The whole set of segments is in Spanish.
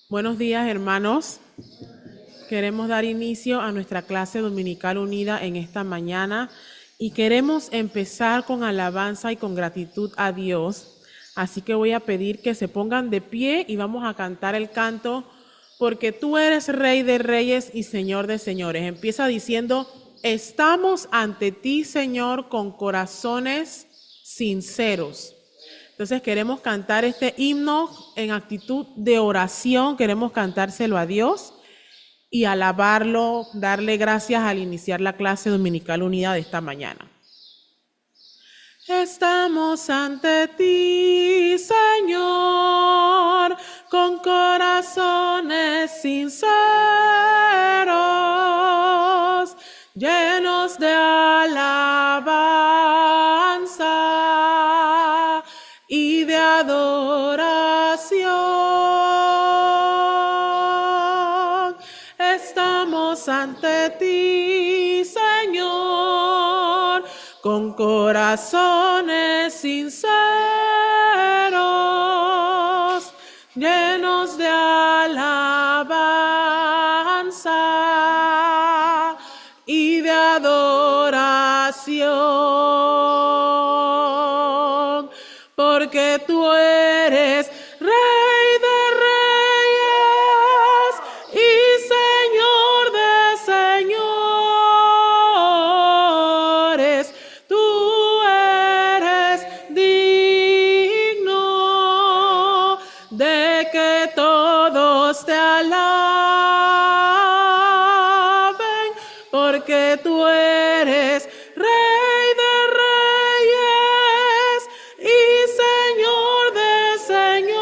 Buenos días, hermanos. Queremos dar inicio a nuestra clase dominical unida en esta mañana y queremos empezar con alabanza y con gratitud a Dios. Así que voy a pedir que se pongan de pie y vamos a cantar el canto porque tú eres Rey de Reyes y Señor de Señores. Empieza diciendo, estamos ante ti, Señor, con corazones sinceros. Entonces queremos cantar este himno en actitud de oración, queremos cantárselo a Dios y alabarlo, darle gracias al iniciar la clase dominical unida de esta mañana. Estamos ante ti, Señor, con corazones sinceros, llenos de alabanza y de adoración. Estamos ante ti, Señor, con corazones sinceros, llenos de alabanza y de adoración, porque tú eres Rey de Reyes y Señor de Señores. Tú eres digno de que todos te alaben, porque tú eres Rey de Reyes y Señor de Señores.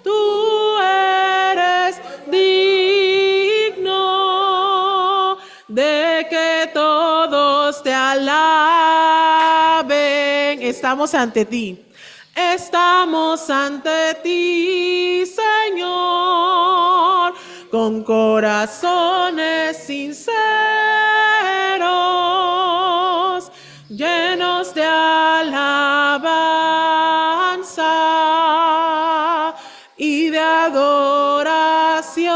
Tú eres digno de que todos te alaben. Estamos ante ti. Estamos ante ti, Señor, con corazones sinceros, llenos de alabanza y de adoración.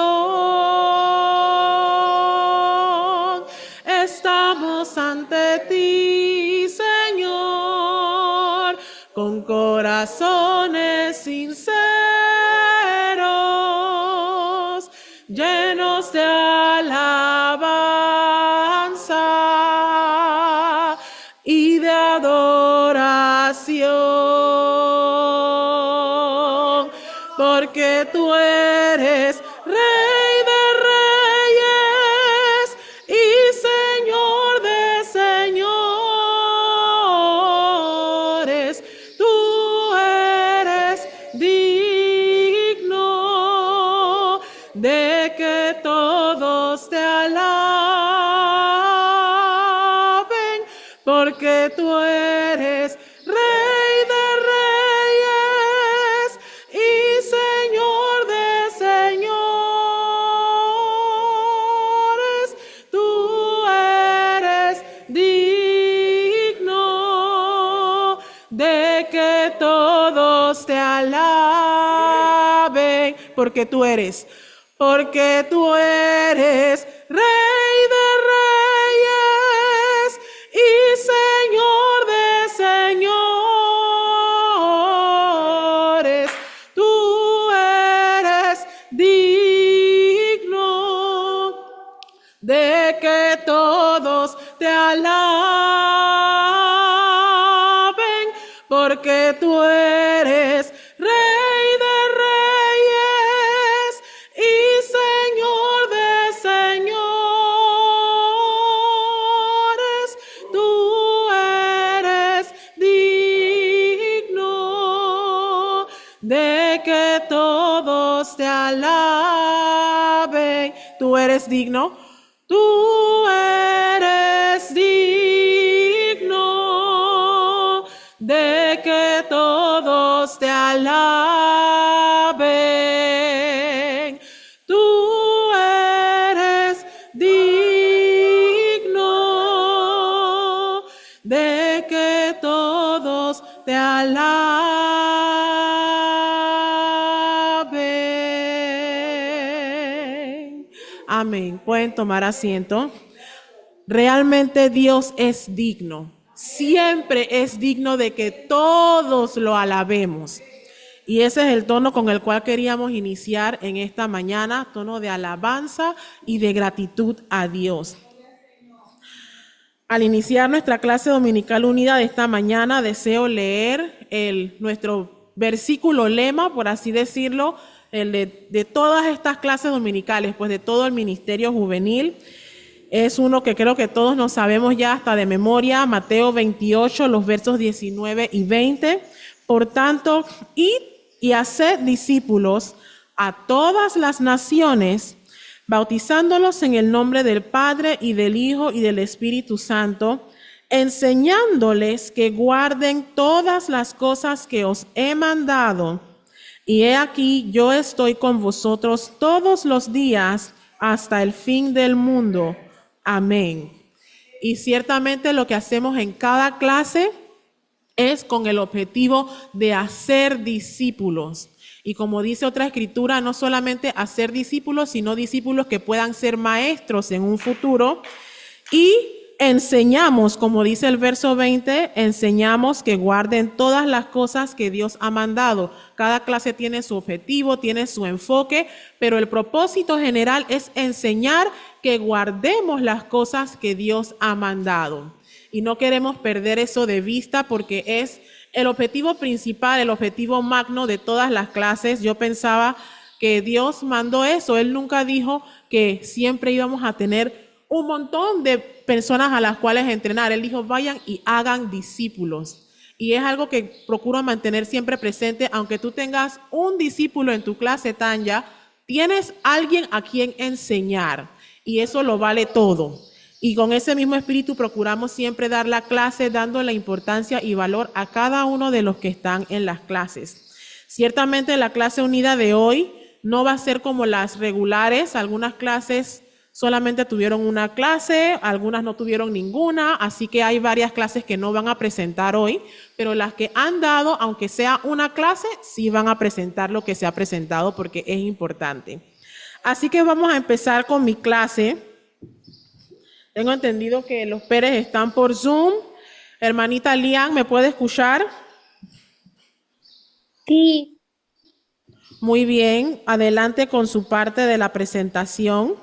Estamos ante ti, Señor, con corazones sinceros, llenos de alabanza y de adoración, porque tú eres Rey de Reyes y Señor de Señores. Tú eres digno de que todos te alaben, porque tú eres Rey de Reyes y Señor de Señores. Tú eres digno de que todos te alaben, porque tú eres Rey de Reyes y Señor de Señores. Tú eres digno de que todos te alaben, porque tú eres Rey de Reyes y Señor de Señores. Tú eres digno de que todos te alaben. Tú eres digno. Tú eres digno de que todos te alaben. Tú eres digno de que todos te alaben. Amén. Pueden tomar asiento. Realmente Dios es digno. Siempre es digno de que todos lo alabemos. Y ese es el tono con el cual queríamos iniciar en esta mañana, tono de alabanza y de gratitud a Dios. Al iniciar nuestra clase dominical unida de esta mañana, deseo leer nuestro versículo lema, por así decirlo, el de todas estas clases dominicales, pues de todo el ministerio juvenil. Es uno que creo que todos nos sabemos ya hasta de memoria, Mateo 28, los versos 19 y 20. Por tanto, id y haced discípulos a todas las naciones, bautizándolos en el nombre del Padre y del Hijo y del Espíritu Santo, enseñándoles que guarden todas las cosas que os he mandado. Y he aquí, yo estoy con vosotros todos los días hasta el fin del mundo. Amén. Y ciertamente lo que hacemos en cada clase es con el objetivo de hacer discípulos. Y como dice otra escritura, no solamente hacer discípulos, sino discípulos que puedan ser maestros en un futuro. Y enseñamos, como dice el verso 20, enseñamos que guarden todas las cosas que Dios ha mandado. Cada clase tiene su objetivo, tiene su enfoque, pero el propósito general es enseñar que guardemos las cosas que Dios ha mandado. Y no queremos perder eso de vista porque es el objetivo principal, el objetivo magno de todas las clases. Yo pensaba que Dios mandó eso. Él nunca dijo que siempre íbamos a tener un montón de personas a las cuales entrenar. Él dijo, vayan y hagan discípulos. Y es algo que procuro mantener siempre presente. Aunque tú tengas un discípulo en tu clase, Tanya, tienes alguien a quien enseñar. Y eso lo vale todo. Y con ese mismo espíritu procuramos siempre dar la clase, dando la importancia y valor a cada uno de los que están en las clases. Ciertamente la clase unida de hoy no va a ser como las regulares. Algunas clases solamente tuvieron una clase, algunas no tuvieron ninguna, así que hay varias clases que no van a presentar hoy, pero las que han dado, aunque sea una clase, sí van a presentar lo que se ha presentado porque es importante. Así que vamos a empezar con mi clase. Tengo entendido que los Pérez están por Zoom. Hermanita Lian, ¿me puede escuchar? Sí. Muy bien, adelante con su parte de la presentación.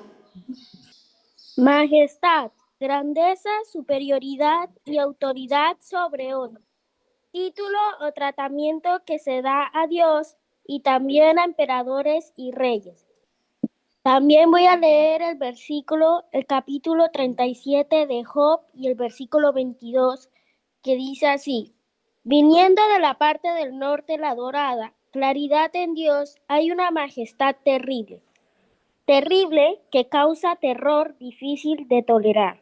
Majestad, grandeza, superioridad y autoridad sobre otro. Título o tratamiento que se da a Dios y también a emperadores y reyes. También voy a leer el capítulo 37 de Job y el versículo 22, que dice así: viniendo de la parte del norte la dorada, claridad en Dios, hay una majestad terrible. Terrible que causa terror difícil de tolerar.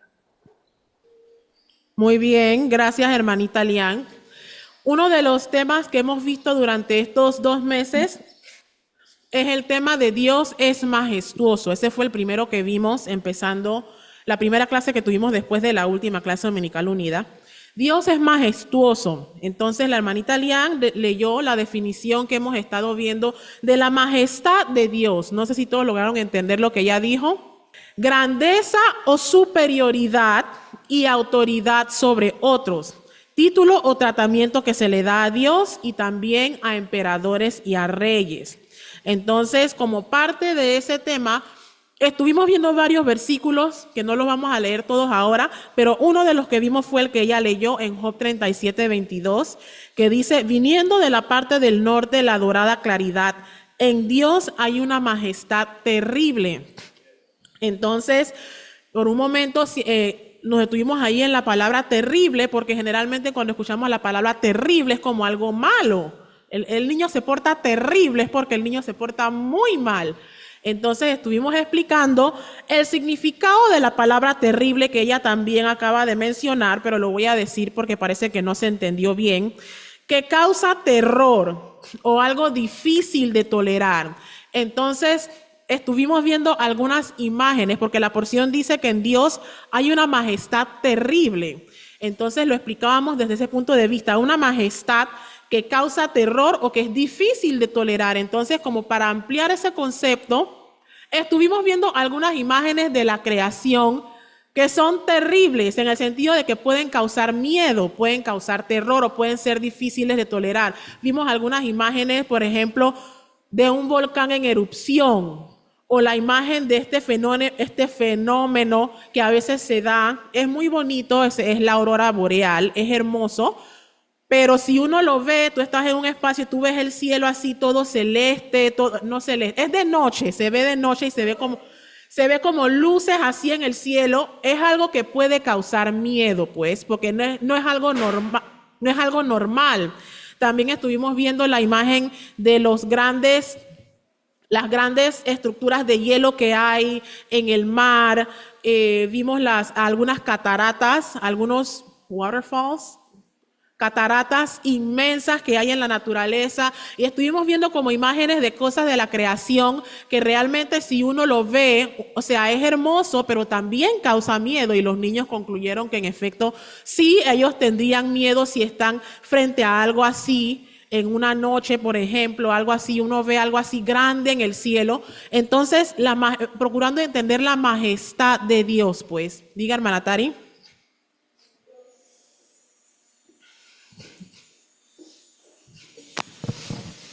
Muy bien, gracias hermanita Lian. Uno de los temas que hemos visto durante estos 2 meses es el tema de Dios es majestuoso. Ese fue el primero que vimos empezando la primera clase que tuvimos después de la última clase dominical unida. Dios es majestuoso. Entonces la hermanita Lian leyó la definición que hemos estado viendo de la majestad de Dios. No sé si todos lograron entender lo que ella dijo. Grandeza o superioridad y autoridad sobre otros. Título o tratamiento que se le da a Dios y también a emperadores y a reyes. Entonces, como parte de ese tema, estuvimos viendo varios versículos que no los vamos a leer todos ahora, pero uno de los que vimos fue el que ella leyó en Job 37, 22, que dice, viniendo de la parte del norte la dorada claridad, en Dios hay una majestad terrible. Entonces, por un momento nos detuvimos ahí en la palabra terrible, porque generalmente cuando escuchamos la palabra terrible es como algo malo. El niño se porta terrible, es porque el niño se porta muy mal. Entonces estuvimos explicando el significado de la palabra terrible que ella también acaba de mencionar, pero lo voy a decir porque parece que no se entendió bien, que causa terror o algo difícil de tolerar. Entonces estuvimos viendo algunas imágenes porque la porción dice que en Dios hay una majestad terrible. Entonces lo explicábamos desde ese punto de vista, una majestad que causa terror o que es difícil de tolerar. Entonces, como para ampliar ese concepto, Estuvimos viendo algunas imágenes de la creación que son terribles en el sentido de que pueden causar miedo, pueden causar terror o pueden ser difíciles de tolerar. Vimos algunas imágenes, por ejemplo, de un volcán en erupción o la imagen de este fenómeno que a veces se da. Es muy bonito, es la aurora boreal, es hermoso, pero si uno lo ve, tú estás en un espacio, tú ves el cielo así todo celeste, todo, no celeste, es de noche, se ve de noche y se ve como luces así en el cielo. Es algo que puede causar miedo, pues, porque no es algo normal, no es algo normal. También estuvimos viendo la imagen de las grandes estructuras de hielo que hay en el mar. Vimos algunas cataratas, algunos waterfalls, cataratas inmensas que hay en la naturaleza, y estuvimos viendo como imágenes de cosas de la creación que realmente si uno lo ve, o sea, es hermoso, pero también causa miedo, y los niños concluyeron que en efecto sí, ellos tendrían miedo si están frente a algo así. En una noche, por ejemplo, algo así, uno ve algo así grande en el cielo. Entonces, procurando entender la majestad de Dios, pues. Diga, hermana Tari.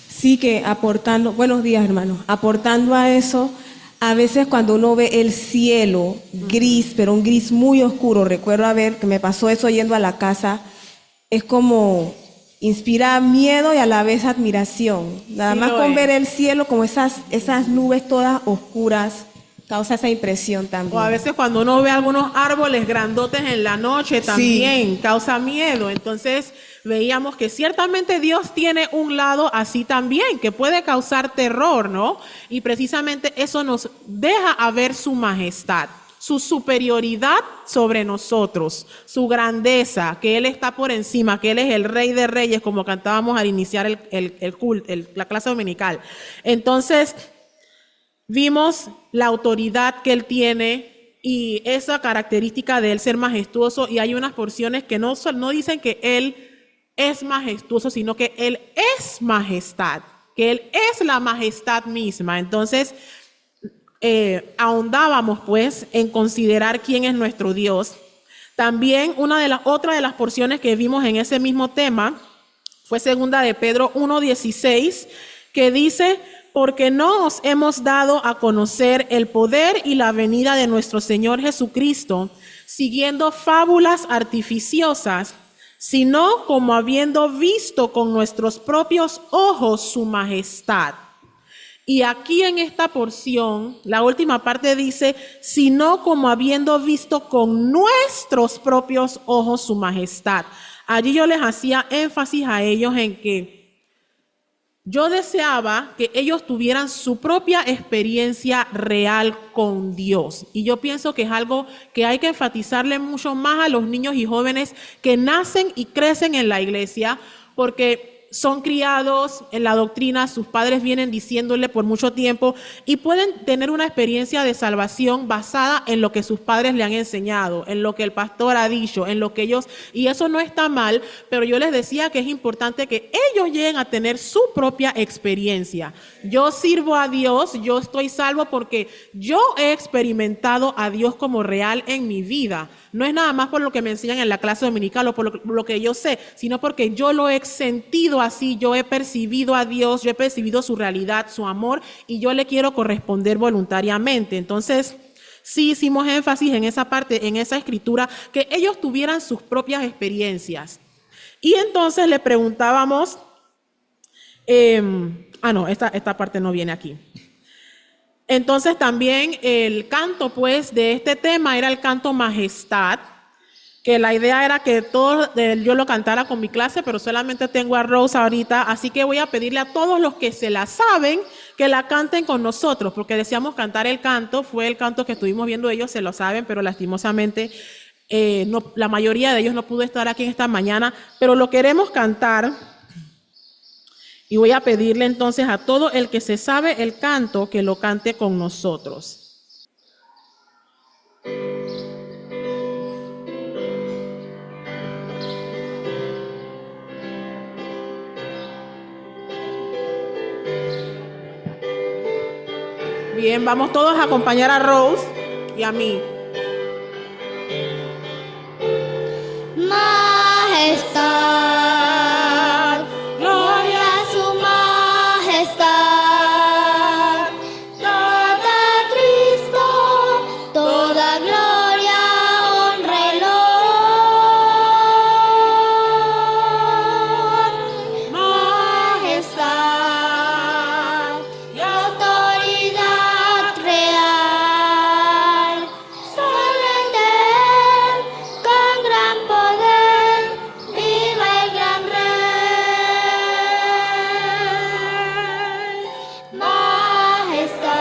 Sí, que aportando, buenos días hermanos, aportando a eso, a veces cuando uno ve el cielo gris, pero un gris muy oscuro, recuerdo que me pasó eso yendo a la casa, es como inspira miedo y a la vez admiración. Nada Sí más lo con es. ver el cielo como esas nubes todas oscuras, causa esa impresión O a también. veces cuando uno ve algunos árboles grandotes en la noche Sí, también causa miedo. Entonces veíamos que ciertamente Dios tiene un lado así también, que puede causar terror, ¿no? Y precisamente eso nos deja a ver su majestad, su superioridad sobre nosotros, su grandeza, que Él está por encima, que Él es el Rey de Reyes, como cantábamos al iniciar el culto, la clase dominical. Entonces, vimos la autoridad que Él tiene y esa característica de Él ser majestuoso, y hay unas porciones que no dicen que Él es majestuoso, sino que Él es majestad, que Él es la majestad misma. Entonces, ahondábamos pues en considerar quién es nuestro Dios. También otra de las porciones que vimos en ese mismo tema fue segunda de Pedro 1:16, que dice: porque no os hemos dado a conocer el poder y la venida de nuestro Señor Jesucristo, siguiendo fábulas artificiosas, sino como habiendo visto con nuestros propios ojos su majestad. Y aquí en esta porción, la última parte dice, sino como habiendo visto con nuestros propios ojos su majestad. Allí yo les hacía énfasis a ellos en que yo deseaba que ellos tuvieran su propia experiencia real con Dios. Y yo pienso que es algo que hay que enfatizarle mucho más a los niños y jóvenes que nacen y crecen en la iglesia, porque son criados en la doctrina, sus padres vienen diciéndole por mucho tiempo, y pueden tener una experiencia de salvación basada en lo que sus padres le han enseñado, en lo que el pastor ha dicho, en lo que ellos, y eso no está mal, pero yo les decía que es importante que ellos lleguen a tener su propia experiencia. Yo sirvo a Dios, yo estoy salvo porque yo he experimentado a Dios como real en mi vida. No es nada más por lo que me enseñan en la clase dominical o por lo que yo sé, sino porque yo lo he sentido así, yo he percibido a Dios, yo he percibido su realidad, su amor, y yo le quiero corresponder voluntariamente. Entonces, sí hicimos énfasis en esa parte, en esa escritura, que ellos tuvieran sus propias experiencias. Y entonces le preguntábamos, no, esta parte no viene aquí. Entonces también el canto pues de este tema era el canto Majestad, que la idea era que yo lo cantara con mi clase, pero solamente tengo a Rose ahorita, así que voy a pedirle a todos los que se la saben que la canten con nosotros, porque deseamos cantar el canto, fue el canto que estuvimos viendo, ellos se lo saben, pero lastimosamente la mayoría de ellos no pudo estar aquí en esta mañana, pero lo queremos cantar. Y voy a pedirle entonces a todo el que se sabe el canto que lo cante con nosotros. bien, vamos todos a acompañar a Rose y a mí. Majestad, gloria a su majestad. Toda Cristo, toda gloria, honra y loor. Majestad y autoridad real. Solamente con gran poder, viva el gran rey. Majestad,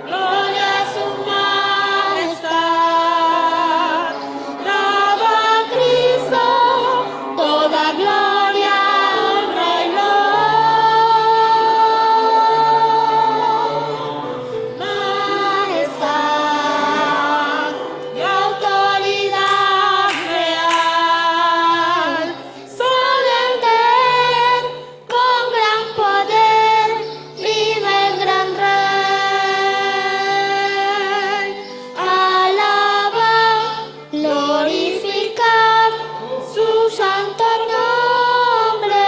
gloria a su majestad. Daba a Cristo toda gloria, honra y loor. Majestad y autoridad real. Solamente con gran poder, vive el gran rey. Alabad, glorificad su santo nombre.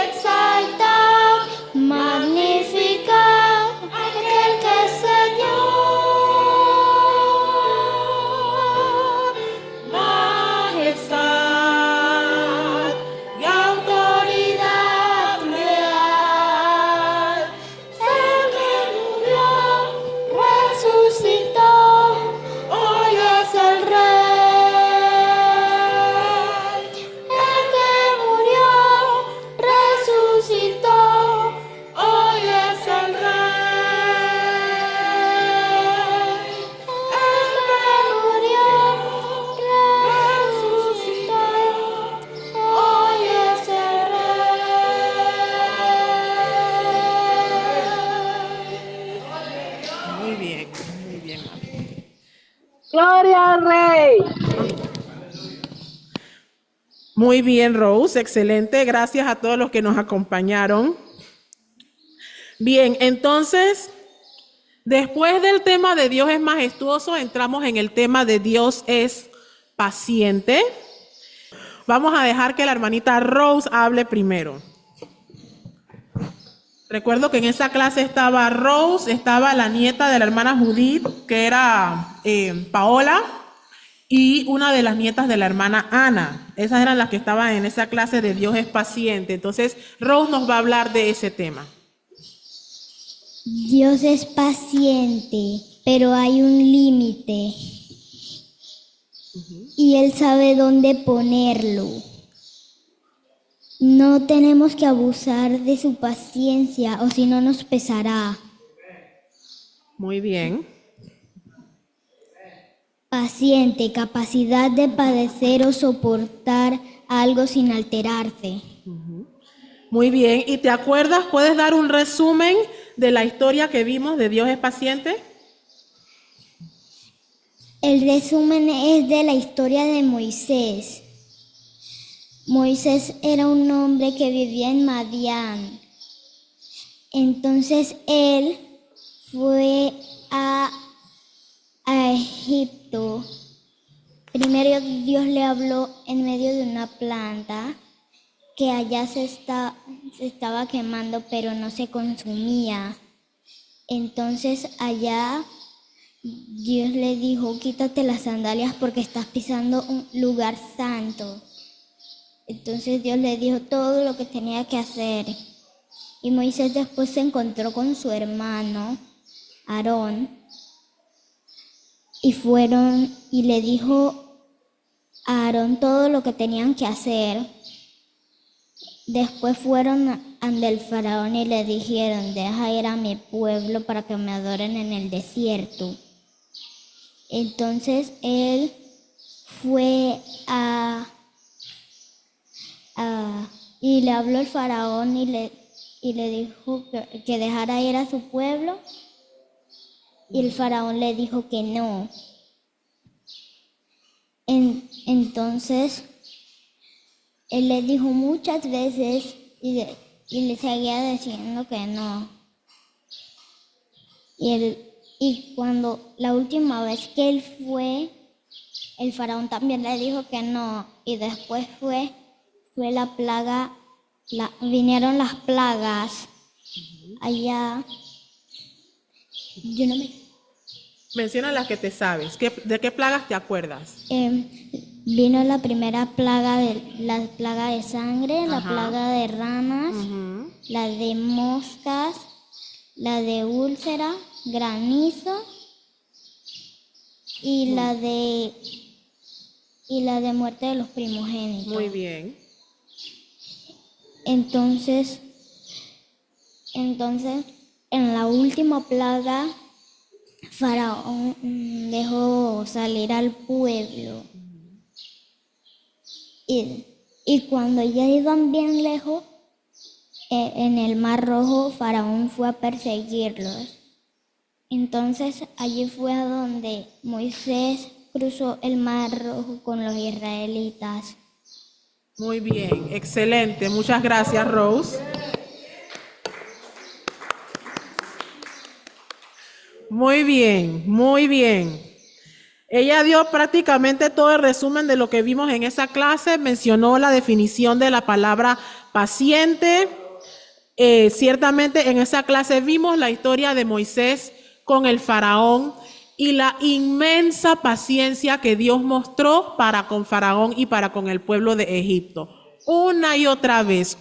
Exaltad, magnificad aquel que es Señor. Majestad y autoridad real. El que murió, resucitó, hoy es el rey. El que murió, resucitó, hoy es el rey. El que murió, resucitó, hoy es el rey. Muy bien, muy bien. Gloria al Rey. Muy bien, Rose, excelente. Gracias a todos los que nos acompañaron. Bien, entonces, después del tema de Dios es majestuoso, entramos en el tema de Dios es paciente. Vamos a dejar que la hermanita Rose hable primero. Recuerdo que en esa clase estaba Rose, estaba la nieta de la hermana Judith, que era Paola, y una de las nietas de la hermana Ana. Esas eran las que estaban en esa clase de Dios es paciente. Entonces, Rose nos va a hablar de ese tema. Dios es paciente, pero hay un límite. Y Él sabe dónde ponerlo. No tenemos que abusar de su paciencia, o si no nos pesará. Muy bien. Paciente, capacidad de padecer o soportar algo sin alterarse. Muy bien. ¿Y te acuerdas? ¿Puedes dar un resumen de la historia que vimos de Dios es paciente? El resumen es de la historia de Moisés. Moisés era un hombre que vivía en Madián. Entonces él fue a Egipto. Primero Dios le habló en medio de una planta que allá se estaba quemando, pero no se consumía. Entonces allá Dios le dijo, quítate las sandalias porque estás pisando un lugar santo. Entonces Dios le dijo todo lo que tenía que hacer. Y Moisés después se encontró con su hermano, Aarón, y fueron y le dijo a Aarón todo lo que tenían que hacer. Después fueron ante el faraón y le dijeron, deja ir a mi pueblo para que me adoren en el desierto. Entonces él fue y le habló al faraón y le dijo que dejara ir a su pueblo, y el faraón le dijo que no. Entonces él le dijo muchas veces y le seguía diciendo que no. Y cuando la última vez que él fue, el faraón también le dijo que no. Y después fue la plaga, vinieron las plagas allá. Yo no me... Menciona las que te sabes. ¿De qué plagas te acuerdas? Vino la primera plaga, la plaga de sangre, la Ajá. plaga de ranas, Ujú. la de moscas, la de úlcera, granizo y la de muerte de los primogénitos. Muy bien. Entonces, en la última plaga, Faraón dejó salir al pueblo. Y cuando ya iban bien lejos, en el Mar Rojo, Faraón fue a perseguirlos. Entonces allí fue a donde Moisés cruzó el Mar Rojo con los israelitas. Muy bien, excelente. Muchas gracias, Rose. Muy bien, muy bien. Ella dio prácticamente todo el resumen de lo que vimos en esa clase. Mencionó la definición de la palabra paciente. Ciertamente en esa clase vimos la historia de Moisés con el faraón y la inmensa paciencia que Dios mostró para con Faraón y para con el pueblo de Egipto. Una y otra vez,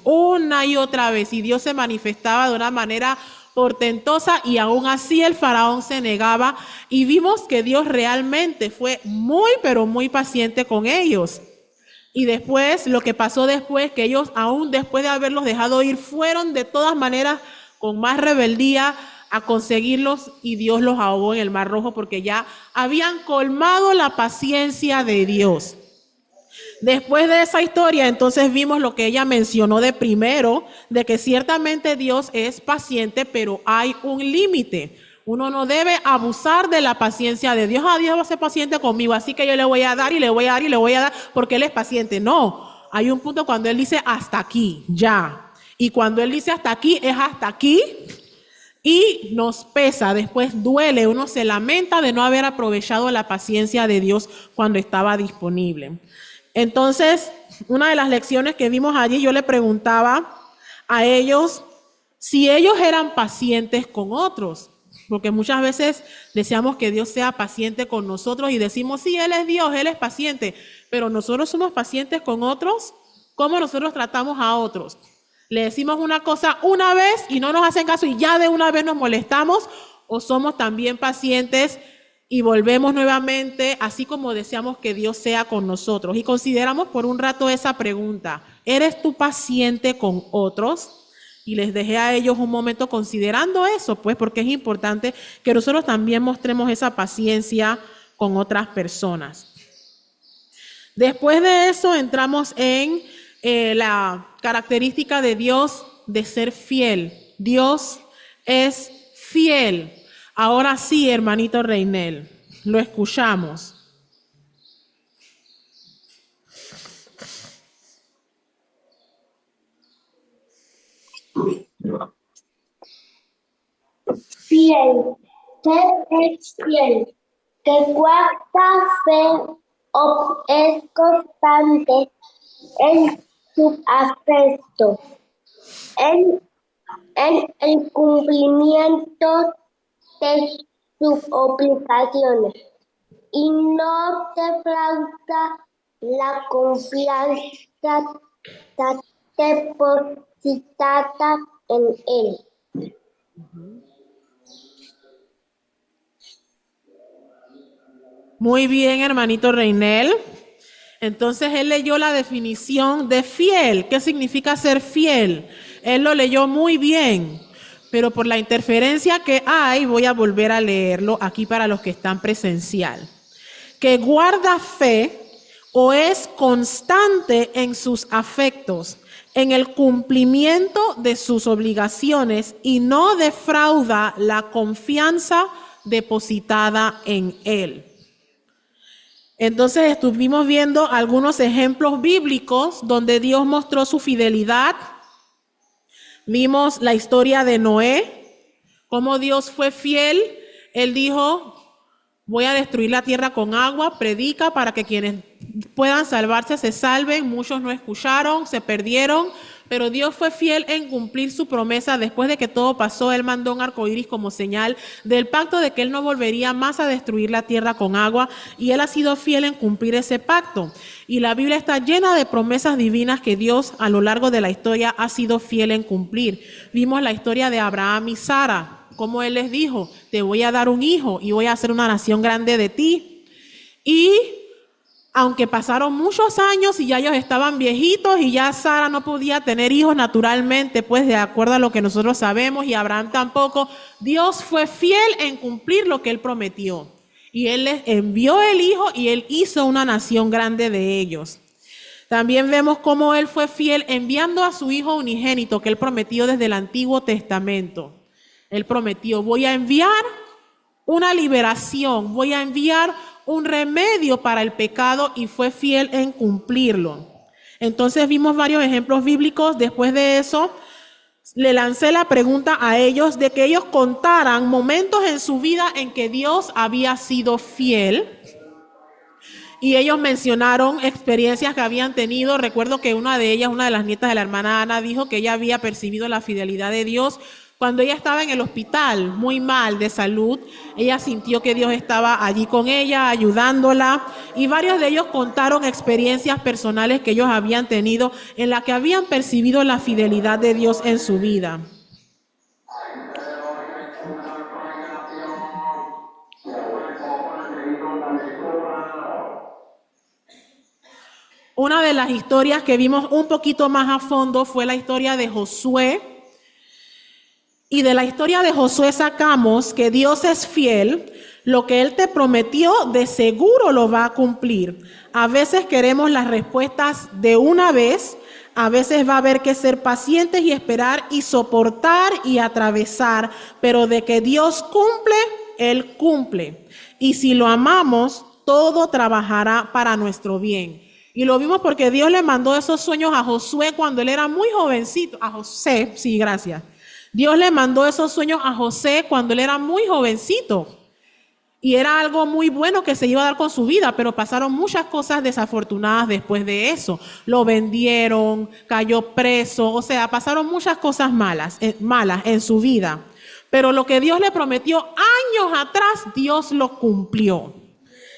y Dios se manifestaba de una manera portentosa y aún así el faraón se negaba y vimos que Dios realmente fue muy, pero muy paciente con ellos. Y después, lo que pasó después, que ellos aún después de haberlos dejado ir, fueron de todas maneras con más rebeldía a conseguirlos y Dios los ahogó en el Mar Rojo porque ya habían colmado la paciencia de Dios. Después de esa historia, entonces vimos lo que ella mencionó de primero, de que ciertamente Dios es paciente, pero hay un límite. Uno no debe abusar de la paciencia de Dios. Dios va a ser paciente conmigo, así que yo le voy a dar y le voy a dar y le voy a dar porque Él es paciente. No, hay un punto cuando Él dice hasta aquí, ya. Y cuando Él dice hasta aquí, es hasta aquí. Y nos pesa, después duele, uno se lamenta de no haber aprovechado la paciencia de Dios cuando estaba disponible. Entonces, una de las lecciones que vimos allí, yo le preguntaba a ellos si ellos eran pacientes con otros, porque muchas veces deseamos que Dios sea paciente con nosotros y decimos, sí, Él es Dios, Él es paciente, pero nosotros somos pacientes con otros. ¿Cómo nosotros tratamos a otros? Le decimos una cosa una vez y no nos hacen caso y ya de una vez nos molestamos, o somos también pacientes y volvemos nuevamente, así como deseamos que Dios sea con nosotros. Y consideramos por un rato esa pregunta, ¿eres tú paciente con otros? Y les dejé a ellos un momento considerando eso, pues, porque es importante que nosotros también mostremos esa paciencia con otras personas. Después de eso entramos en la característica de Dios de ser fiel. Dios es fiel. Ahora sí, hermanito Reinel, lo escuchamos. Fiel, que es fiel, que guarda fe o es constante en su afecto, en el cumplimiento de sus obligaciones y no defrauda la confianza depositada en él. Muy bien, hermanito Reinel. Entonces él leyó la definición de fiel. ¿Qué significa ser fiel? Él lo leyó muy bien, pero por la interferencia que hay, voy a volver a leerlo aquí para los que están presencial. Que guarda fe o es constante en sus afectos, en el cumplimiento de sus obligaciones y no defrauda la confianza depositada en él. Entonces estuvimos viendo algunos ejemplos bíblicos donde Dios mostró su fidelidad Vimos la historia de Noé, cómo Dios fue fiel. Él dijo, voy a destruir la tierra con agua, predica para que quienes puedan salvarse se salven. Muchos no escucharon, se perdieron, pero Dios fue fiel en cumplir su promesa. Después de que todo pasó, Él mandó un arco iris como señal del pacto de que Él no volvería más a destruir la tierra con agua, y Él ha sido fiel en cumplir ese pacto. Y la Biblia está llena de promesas divinas que Dios a lo largo de la historia ha sido fiel en cumplir. Vimos la historia de Abraham y Sara, como Él les dijo, te voy a dar un hijo y voy a hacer una nación grande de ti. Y aunque pasaron muchos años y ya ellos estaban viejitos y ya Sara no podía tener hijos naturalmente, pues de acuerdo a lo que nosotros sabemos, y Abraham tampoco, Dios fue fiel en cumplir lo que Él prometió. Y Él les envió el hijo y Él hizo una nación grande de ellos. También vemos cómo Él fue fiel enviando a su hijo unigénito que Él prometió desde el Antiguo Testamento. Él prometió, voy a enviar una liberación, voy a enviar un remedio para el pecado, y fue fiel en cumplirlo. Entonces vimos varios ejemplos bíblicos. Después de eso, le lancé la pregunta a ellos de que ellos contaran momentos en su vida en que Dios había sido fiel. Y ellos mencionaron experiencias que habían tenido. Recuerdo que una de ellas, una de las nietas de la hermana Ana, dijo que ella había percibido la fidelidad de Dios cuando ella estaba en el hospital, muy mal de salud. Ella sintió que Dios estaba allí con ella, ayudándola. Y varios de ellos contaron experiencias personales que ellos habían tenido en las que habían percibido la fidelidad de Dios en su vida. Una de las historias que vimos un poquito más a fondo fue la historia de Josué. Y de la historia de Josué sacamos que Dios es fiel. Lo que Él te prometió, de seguro lo va a cumplir. A veces queremos las respuestas de una vez. A veces va a haber que ser pacientes y esperar y soportar y atravesar. Pero de que Dios cumple, Él cumple. Y si lo amamos, todo trabajará para nuestro bien. Y lo vimos porque Dios le mandó esos sueños a Josué cuando él era muy jovencito. A José, sí, gracias. Dios le mandó esos sueños a José cuando él era muy jovencito. Y era algo muy bueno que se iba a dar con su vida, pero pasaron muchas cosas desafortunadas después de eso. Lo vendieron, cayó preso, o sea, pasaron muchas cosas malas en su vida. Pero lo que Dios le prometió años atrás, Dios lo cumplió.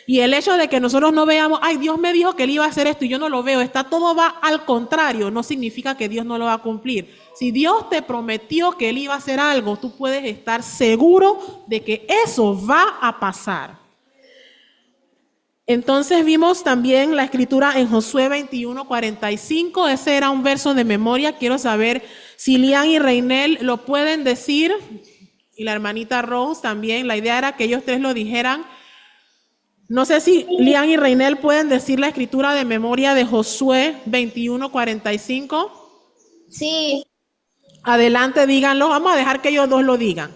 Y el hecho de que nosotros no veamos, ay, Dios me dijo que Él iba a hacer esto y yo no lo veo, todo va al contrario, no significa que Dios no lo va a cumplir. Si Dios te prometió que Él iba a hacer algo, tú puedes estar seguro de que eso va a pasar. Entonces vimos también la escritura en Josué 21:45, ese era un verso de memoria. Quiero saber si Lian y Reinel lo pueden decir, y la hermanita Rose también. La idea era que ellos tres lo dijeran. No sé si Lian y Reinel pueden decir la escritura de memoria de Josué 21:45. Sí. Adelante, díganlo. Vamos a dejar que ellos dos lo digan.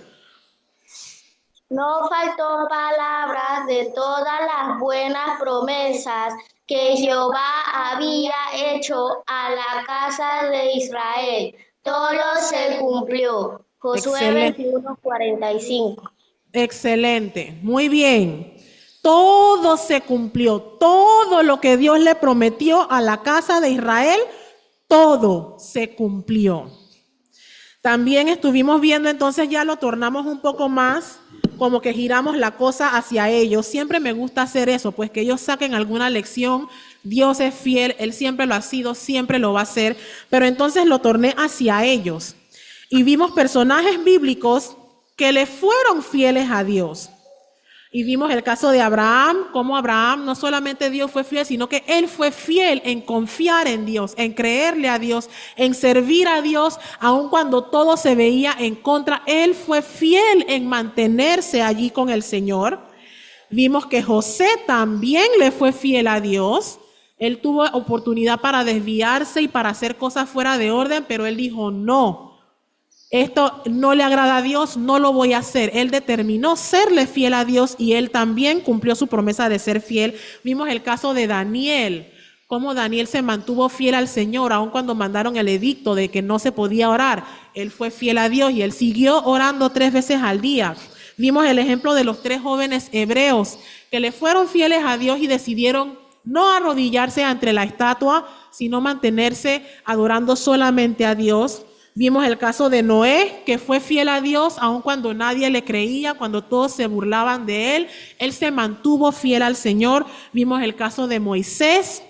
No faltó palabras de todas las buenas promesas que Jehová había hecho a la casa de Israel. Todo se cumplió. Josué 21:45. Excelente, muy bien. Todo se cumplió, todo lo que Dios le prometió a la casa de Israel, todo se cumplió. También estuvimos viendo, entonces ya lo tornamos un poco más, como que giramos la cosa hacia ellos. Siempre me gusta hacer eso, pues que ellos saquen alguna lección. Dios es fiel, Él siempre lo ha sido, siempre lo va a hacer, pero entonces lo torné hacia ellos. Y vimos personajes bíblicos que le fueron fieles a Dios. Y vimos el caso de Abraham, cómo Abraham no solamente Dios fue fiel, sino que él fue fiel en confiar en Dios, en creerle a Dios, en servir a Dios, aun cuando todo se veía en contra. Él fue fiel en mantenerse allí con el Señor. Vimos que José también le fue fiel a Dios. Él tuvo oportunidad para desviarse y para hacer cosas fuera de orden, pero él dijo no. Esto no le agrada a Dios, no lo voy a hacer. Él determinó serle fiel a Dios y él también cumplió su promesa de ser fiel. Vimos el caso de Daniel, cómo Daniel se mantuvo fiel al Señor, aun cuando mandaron el edicto de que no se podía orar. Él fue fiel a Dios y él siguió orando 3 veces al día. Vimos el ejemplo de los 3 jóvenes hebreos que le fueron fieles a Dios y decidieron no arrodillarse ante la estatua, sino mantenerse adorando solamente a Dios. Vimos el caso de Noé, que fue fiel a Dios, aun cuando nadie le creía, cuando todos se burlaban de él. Él se mantuvo fiel al Señor. Vimos el caso de Moisés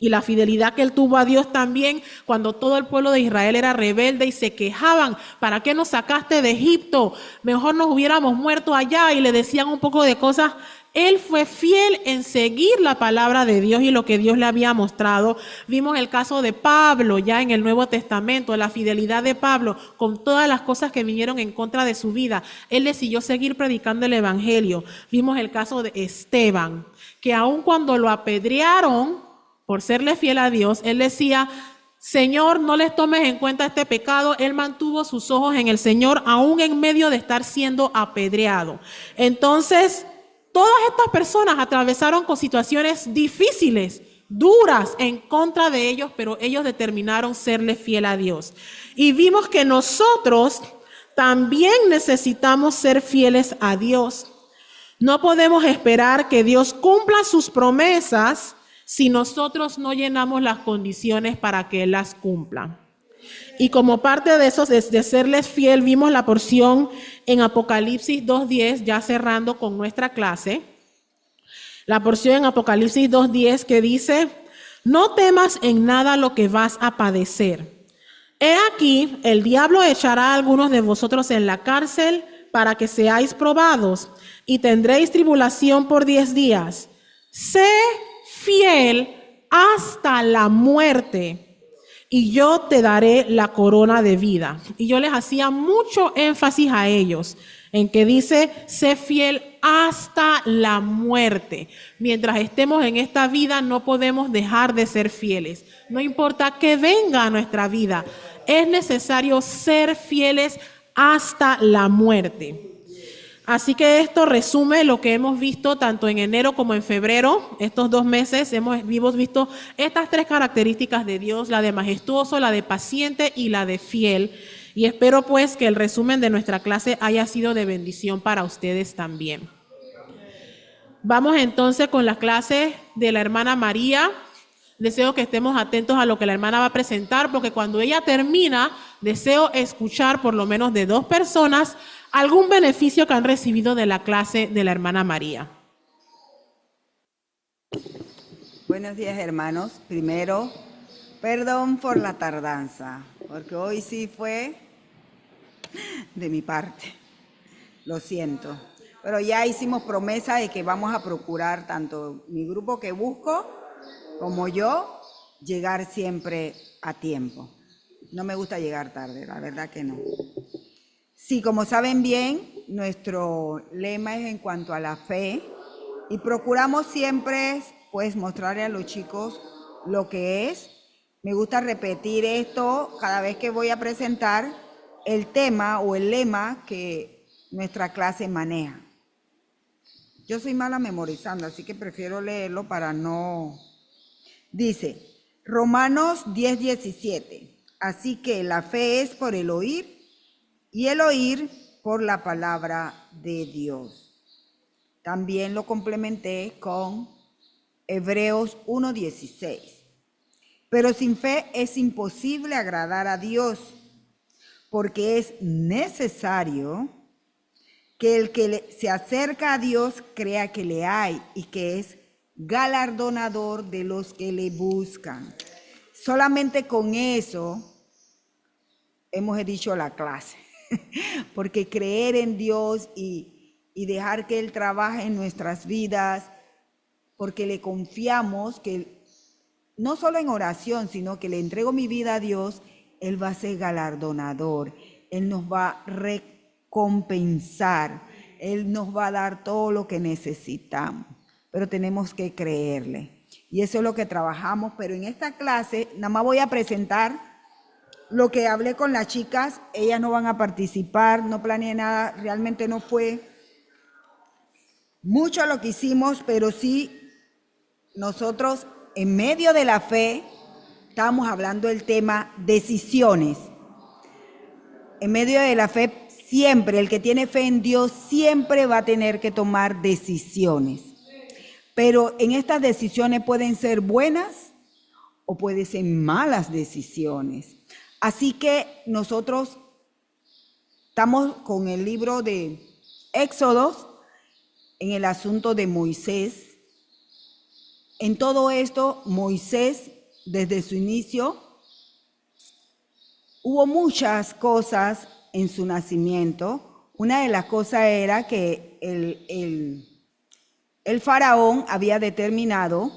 y la fidelidad que él tuvo a Dios también, cuando todo el pueblo de Israel era rebelde y se quejaban: ¿para qué nos sacaste de Egipto? Mejor nos hubiéramos muerto allá, y le decían un poco de cosas. Él fue fiel en seguir la palabra de Dios y lo que Dios le había mostrado. Vimos el caso de Pablo ya en el Nuevo Testamento, la fidelidad de Pablo con todas las cosas que vinieron en contra de su vida. Él decidió seguir predicando el evangelio. Vimos el caso de Esteban, que aun cuando lo apedrearon por serle fiel a Dios, él decía: Señor, no les tomes en cuenta este pecado. Él mantuvo sus ojos en el Señor, aún en medio de estar siendo apedreado. Entonces, todas estas personas atravesaron con situaciones difíciles, duras en contra de ellos, pero ellos determinaron serle fiel a Dios. Y vimos que nosotros también necesitamos ser fieles a Dios. No podemos esperar que Dios cumpla sus promesas si nosotros no llenamos las condiciones para que Él las cumpla. Y como parte de eso, de serles fiel, vimos la porción en Apocalipsis 2:10, ya cerrando con nuestra clase. La porción en Apocalipsis 2:10 que dice: no temas en nada lo que vas a padecer. He aquí, el diablo echará a algunos de vosotros en la cárcel para que seáis probados, y tendréis tribulación por 10 días. Sé fiel hasta la muerte, y yo te daré la corona de vida. Y yo les hacía mucho énfasis a ellos en que dice: sé fiel hasta la muerte. Mientras estemos en esta vida no podemos dejar de ser fieles. No importa que venga a nuestra vida, es necesario ser fieles hasta la muerte. Así que esto resume lo que hemos visto tanto en enero como en febrero. Estos 2 meses hemos visto estas 3 características de Dios: la de majestuoso, la de paciente y la de fiel. Y espero pues que el resumen de nuestra clase haya sido de bendición para ustedes también. Vamos entonces con la clase de la hermana María. Deseo que estemos atentos a lo que la hermana va a presentar, porque cuando ella termina, deseo escuchar por lo menos de 2 personas algún beneficio que han recibido de la clase de la hermana María. Buenos días, hermanos. Primero, perdón por la tardanza, porque hoy sí fue de mi parte. Lo siento. Pero ya hicimos promesa de que vamos a procurar, tanto mi grupo que busco como yo, llegar siempre a tiempo. No me gusta llegar tarde, la verdad que no. Sí, como saben bien, nuestro lema es en cuanto a la fe, y procuramos siempre pues mostrarle a los chicos lo que es. Me gusta repetir esto cada vez que voy a presentar el tema o el lema que nuestra clase maneja. Yo soy mala memorizando, así que prefiero leerlo para no... Dice, Romanos 10:17, así que la fe es por el oír, y el oír por la palabra de Dios. También lo complementé con Hebreos 1:16. Pero sin fe es imposible agradar a Dios, porque es necesario que el que se acerca a Dios crea que le hay y que es galardonador de los que le buscan. Solamente con eso hemos dicho la clase, porque creer en Dios y dejar que Él trabaje en nuestras vidas, porque le confiamos que no solo en oración, sino que le entrego mi vida a Dios, Él va a ser galardonador, Él nos va a recompensar, Él nos va a dar todo lo que necesitamos. Pero tenemos que creerle. Y eso es lo que trabajamos. Pero en esta clase nada más voy a presentar lo que hablé con las chicas. Ellas no van a participar, no planeé nada. Realmente no fue mucho lo que hicimos, pero sí nosotros en medio de la fe, estábamos hablando del tema decisiones. En medio de la fe, siempre, el que tiene fe en Dios, siempre va a tener que tomar decisiones. Pero en estas decisiones pueden ser buenas o pueden ser malas decisiones. Así que nosotros estamos con el libro de Éxodo en el asunto de Moisés. En todo esto, Moisés, desde su inicio, hubo muchas cosas en su nacimiento. Una de las cosas era que el faraón había determinado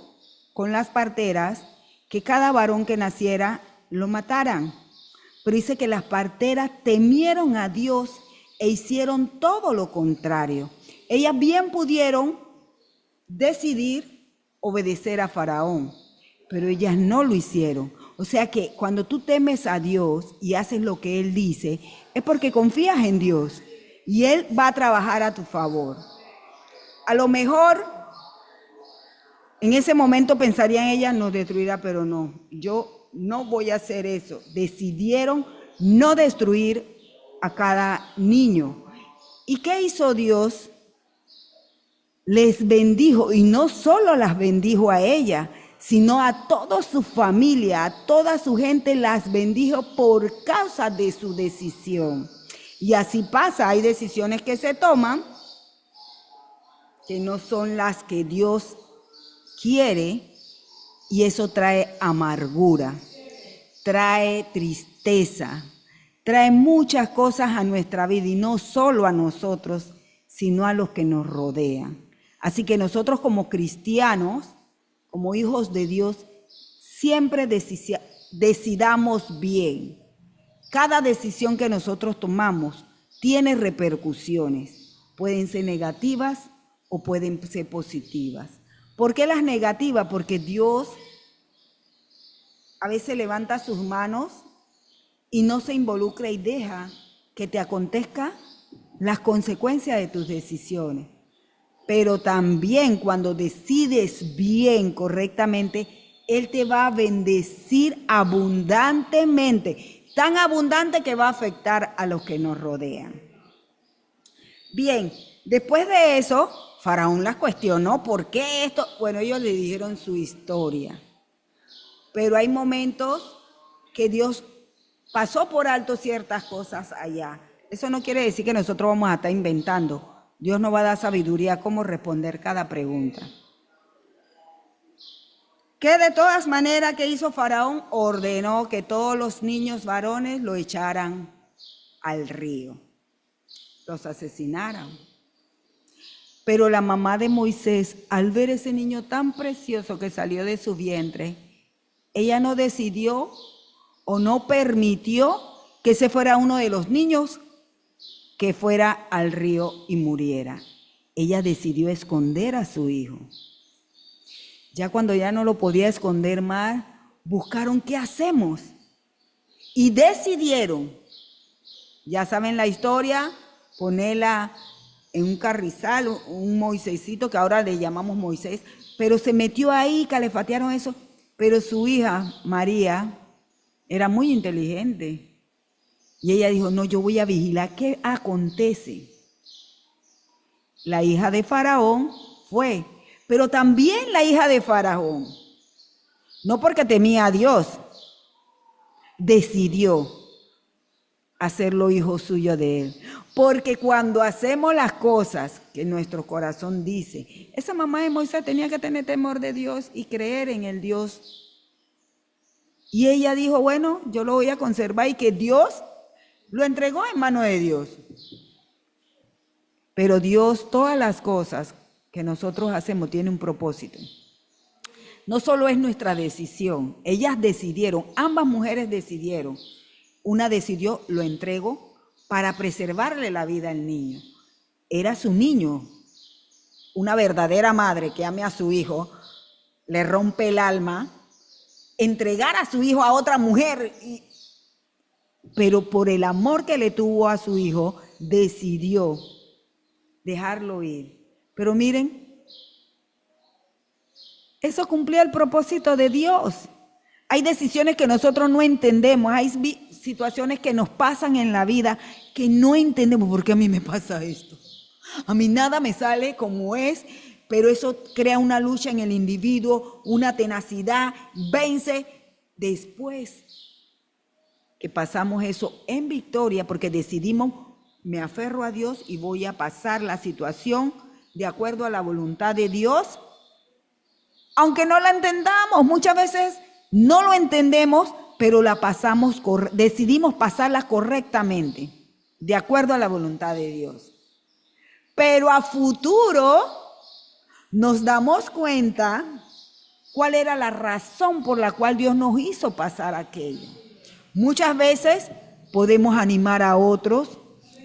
con las parteras que cada varón que naciera lo mataran. Pero dice que las parteras temieron a Dios e hicieron todo lo contrario. Ellas bien pudieron decidir obedecer a Faraón, pero ellas no lo hicieron. O sea que cuando tú temes a Dios y haces lo que Él dice, es porque confías en Dios y Él va a trabajar a tu favor. A lo mejor en ese momento pensarían ellas, nos destruirá, pero no, yo no voy a hacer eso. Decidieron no destruir a cada niño. ¿Y qué hizo Dios? Les bendijo, y no solo las bendijo a ella, sino a toda su familia, a toda su gente las bendijo por causa de su decisión. Y así pasa, hay decisiones que se toman que no son las que Dios quiere, y eso trae amargura, trae tristeza, trae muchas cosas a nuestra vida, y no solo a nosotros, sino a los que nos rodean. Así que nosotros como cristianos, como hijos de Dios, siempre decidamos bien. Cada decisión que nosotros tomamos tiene repercusiones. Pueden ser negativas o pueden ser positivas. ¿Por qué las negativas? Porque Dios a veces levanta sus manos y no se involucra y deja que te acontezcan las consecuencias de tus decisiones. Pero también cuando decides bien, correctamente, Él te va a bendecir abundantemente, tan abundante que va a afectar a los que nos rodean. Bien, después de eso, Faraón las cuestionó, ¿por qué esto? Bueno, ellos le dijeron su historia, pero hay momentos que Dios pasó por alto ciertas cosas allá. Eso no quiere decir que nosotros vamos a estar inventando. Dios nos va a dar sabiduría cómo responder cada pregunta. Que de todas maneras, ¿qué hizo Faraón? Ordenó que todos los niños varones lo echaran al río, los asesinaran. Pero la mamá de Moisés, al ver ese niño tan precioso que salió de su vientre, ella no decidió o no permitió que ese fuera uno de los niños que fuera al río y muriera. Ella decidió esconder a su hijo. Ya cuando ya no lo podía esconder más, buscaron qué hacemos y decidieron, ya saben la historia, ponerla en un carrizal, un Moisésito que ahora le llamamos Moisés, pero se metió ahí, calefatearon eso, pero su hija María era muy inteligente. Y ella dijo, no, yo voy a vigilar qué acontece. La hija de Faraón fue, pero también la hija de Faraón, no porque temía a Dios, decidió hacerlo hijo suyo de él. Porque cuando hacemos las cosas que nuestro corazón dice, esa mamá de Moisés tenía que tener temor de Dios y creer en el Dios. Y ella dijo, bueno, yo lo voy a conservar, y que Dios lo entregó en manos de Dios. Pero Dios, todas las cosas que nosotros hacemos tienen un propósito. No solo es nuestra decisión, ellas decidieron, ambas mujeres decidieron. Una decidió, lo entrego para preservarle la vida al niño. Era su niño. Una verdadera madre que ame a su hijo, le rompe el alma entregar a su hijo a otra mujer, pero por el amor que le tuvo a su hijo, decidió dejarlo ir. Pero miren, Eso cumplía el propósito de Dios. Hay decisiones que nosotros no entendemos, hay situaciones que nos pasan en la vida que no entendemos. ¿Por qué a mí me pasa esto? A mí nada me sale como es, pero eso crea una lucha en el individuo, una tenacidad, vence. Después que pasamos eso en victoria, porque decidimos, me aferro a Dios y voy a pasar la situación de acuerdo a la voluntad de Dios, aunque no la entendamos. Muchas veces no lo entendemos, pero la pasamos, decidimos pasarla correctamente, de acuerdo a la voluntad de Dios. Pero a futuro nos damos cuenta cuál era la razón por la cual Dios nos hizo pasar aquello. Muchas veces podemos animar a otros,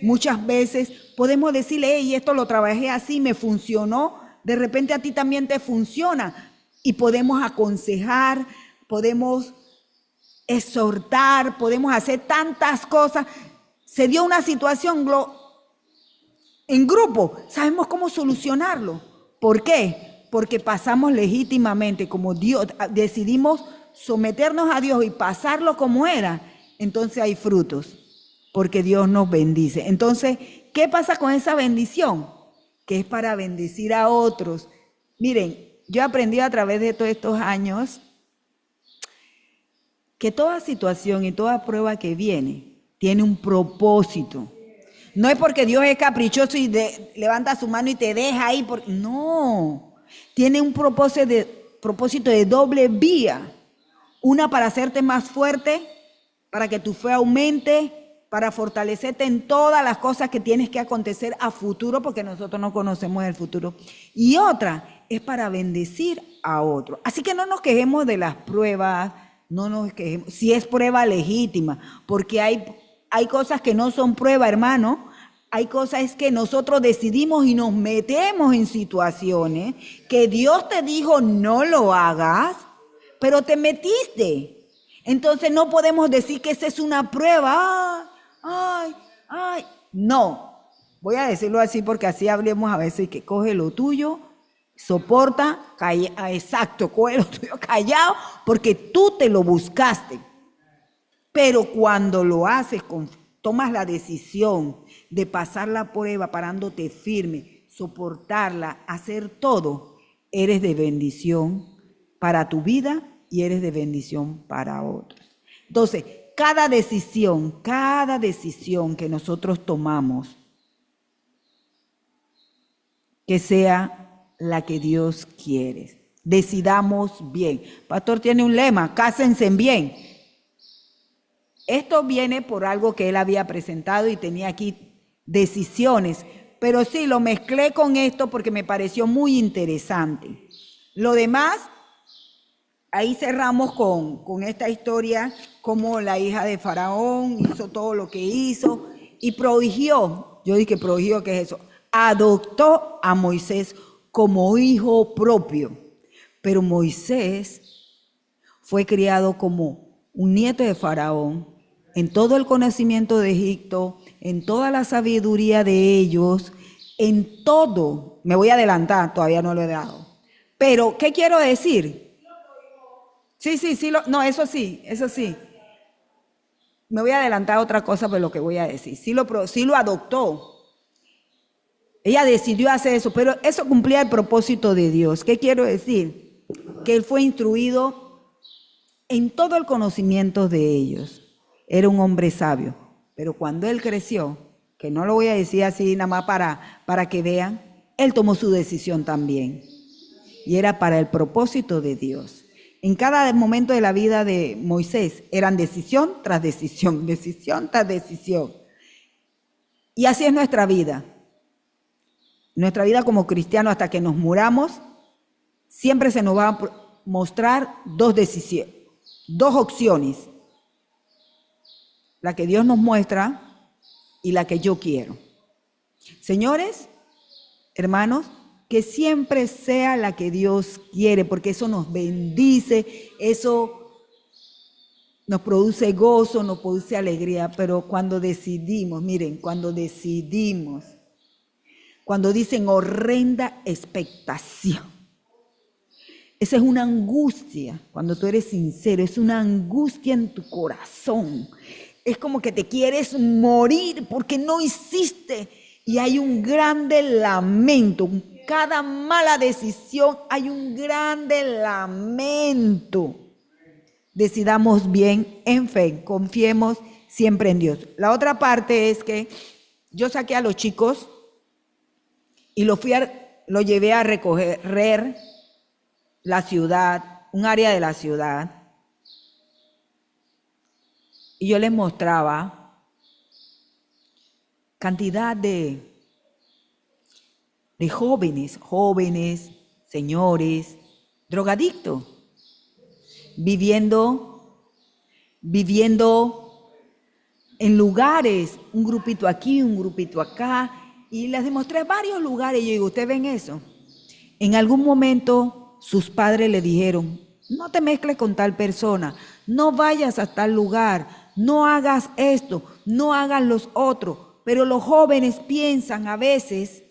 muchas veces podemos decirle, hey, esto lo trabajé así, me funcionó, de repente a ti también te funciona. Y podemos aconsejar, podemos exhortar, podemos hacer tantas cosas. Se dio una situación en grupo, sabemos cómo solucionarlo. ¿Por qué? Porque pasamos legítimamente, como Dios, decidimos someternos a Dios y pasarlo como era. Entonces hay frutos, porque Dios nos bendice. Entonces, ¿qué pasa con esa bendición? Que es para bendecir a otros. Miren, yo he aprendido a través de todos estos años que toda situación y toda prueba que viene tiene un propósito. No es porque Dios es caprichoso y levanta su mano y te deja ahí. No, tiene un propósito de doble vía. Una para hacerte más fuerte, para que tu fe aumente, para fortalecerte en todas las cosas que tienes que acontecer a futuro, porque nosotros no conocemos el futuro. Y otra es para bendecir a otro. Así que no nos quejemos de las pruebas, no nos quejemos, si es prueba legítima, porque hay cosas que no son prueba, hermano. Hay cosas que nosotros decidimos y nos metemos en situaciones que Dios te dijo no lo hagas, pero te metiste. Entonces no podemos decir que esa es una prueba. No, voy a decirlo así porque así hablemos a veces, que coge lo tuyo, soporta, exacto, coge lo tuyo callado, porque tú te lo buscaste. Pero cuando lo haces, tomas la decisión de pasar la prueba parándote firme, soportarla, hacer todo, eres de bendición para tu vida y eres de bendición para otros. Entonces, cada decisión que nosotros tomamos, que sea la que Dios quiere. Decidamos bien. Pastor tiene un lema, cásense bien. Esto viene por algo que él había presentado y tenía aquí decisiones, pero sí, lo mezclé con esto porque me pareció muy interesante. Lo demás, ahí cerramos con esta historia, como la hija de Faraón hizo todo lo que hizo y prodigió, yo dije prodigió, ¿qué es eso? Adoptó a Moisés como hijo propio, pero Moisés fue criado como un nieto de Faraón, en todo el conocimiento de Egipto, en toda la sabiduría de ellos, en todo. Me voy a adelantar, todavía no lo he dado. Pero, ¿qué quiero decir? Sí, eso sí. Me voy a adelantar a otra cosa por lo que voy a decir. Sí lo adoptó. Ella decidió hacer eso, pero eso cumplía el propósito de Dios. ¿Qué quiero decir? Que él fue instruido en todo el conocimiento de ellos. Era un hombre sabio, pero cuando él creció, que no lo voy a decir así nada más para que vean, él tomó su decisión también. Y era para el propósito de Dios. En cada momento de la vida de Moisés eran decisión tras decisión, decisión tras decisión. Y así es nuestra vida. Nuestra vida como cristianos hasta que nos muramos, siempre se nos va a mostrar dos decisiones, dos opciones. La que Dios nos muestra y la que yo quiero. Señores, hermanos, que siempre sea la que Dios quiere, porque eso nos bendice, eso nos produce gozo, nos produce alegría, pero cuando decidimos, miren, cuando dicen horrenda expectación, Esa es una angustia, cuando tú eres sincero, es una angustia en tu corazón. Es como que te quieres morir porque no hiciste. Y hay un grande lamento. Cada mala decisión hay un grande lamento. Decidamos bien en fe, confiemos siempre en Dios. La otra parte es que yo saqué a los chicos y lo llevé a recorrer la ciudad, un área de la ciudad, y yo les mostraba cantidad de jóvenes, señores, drogadictos, viviendo en lugares, un grupito aquí, un grupito acá, y les demostré varios lugares, y yo digo, ¿ustedes ven eso? En algún momento sus padres le dijeron, no te mezcles con tal persona, no vayas a tal lugar, no hagas esto, no hagas los otros. Pero los jóvenes piensan a veces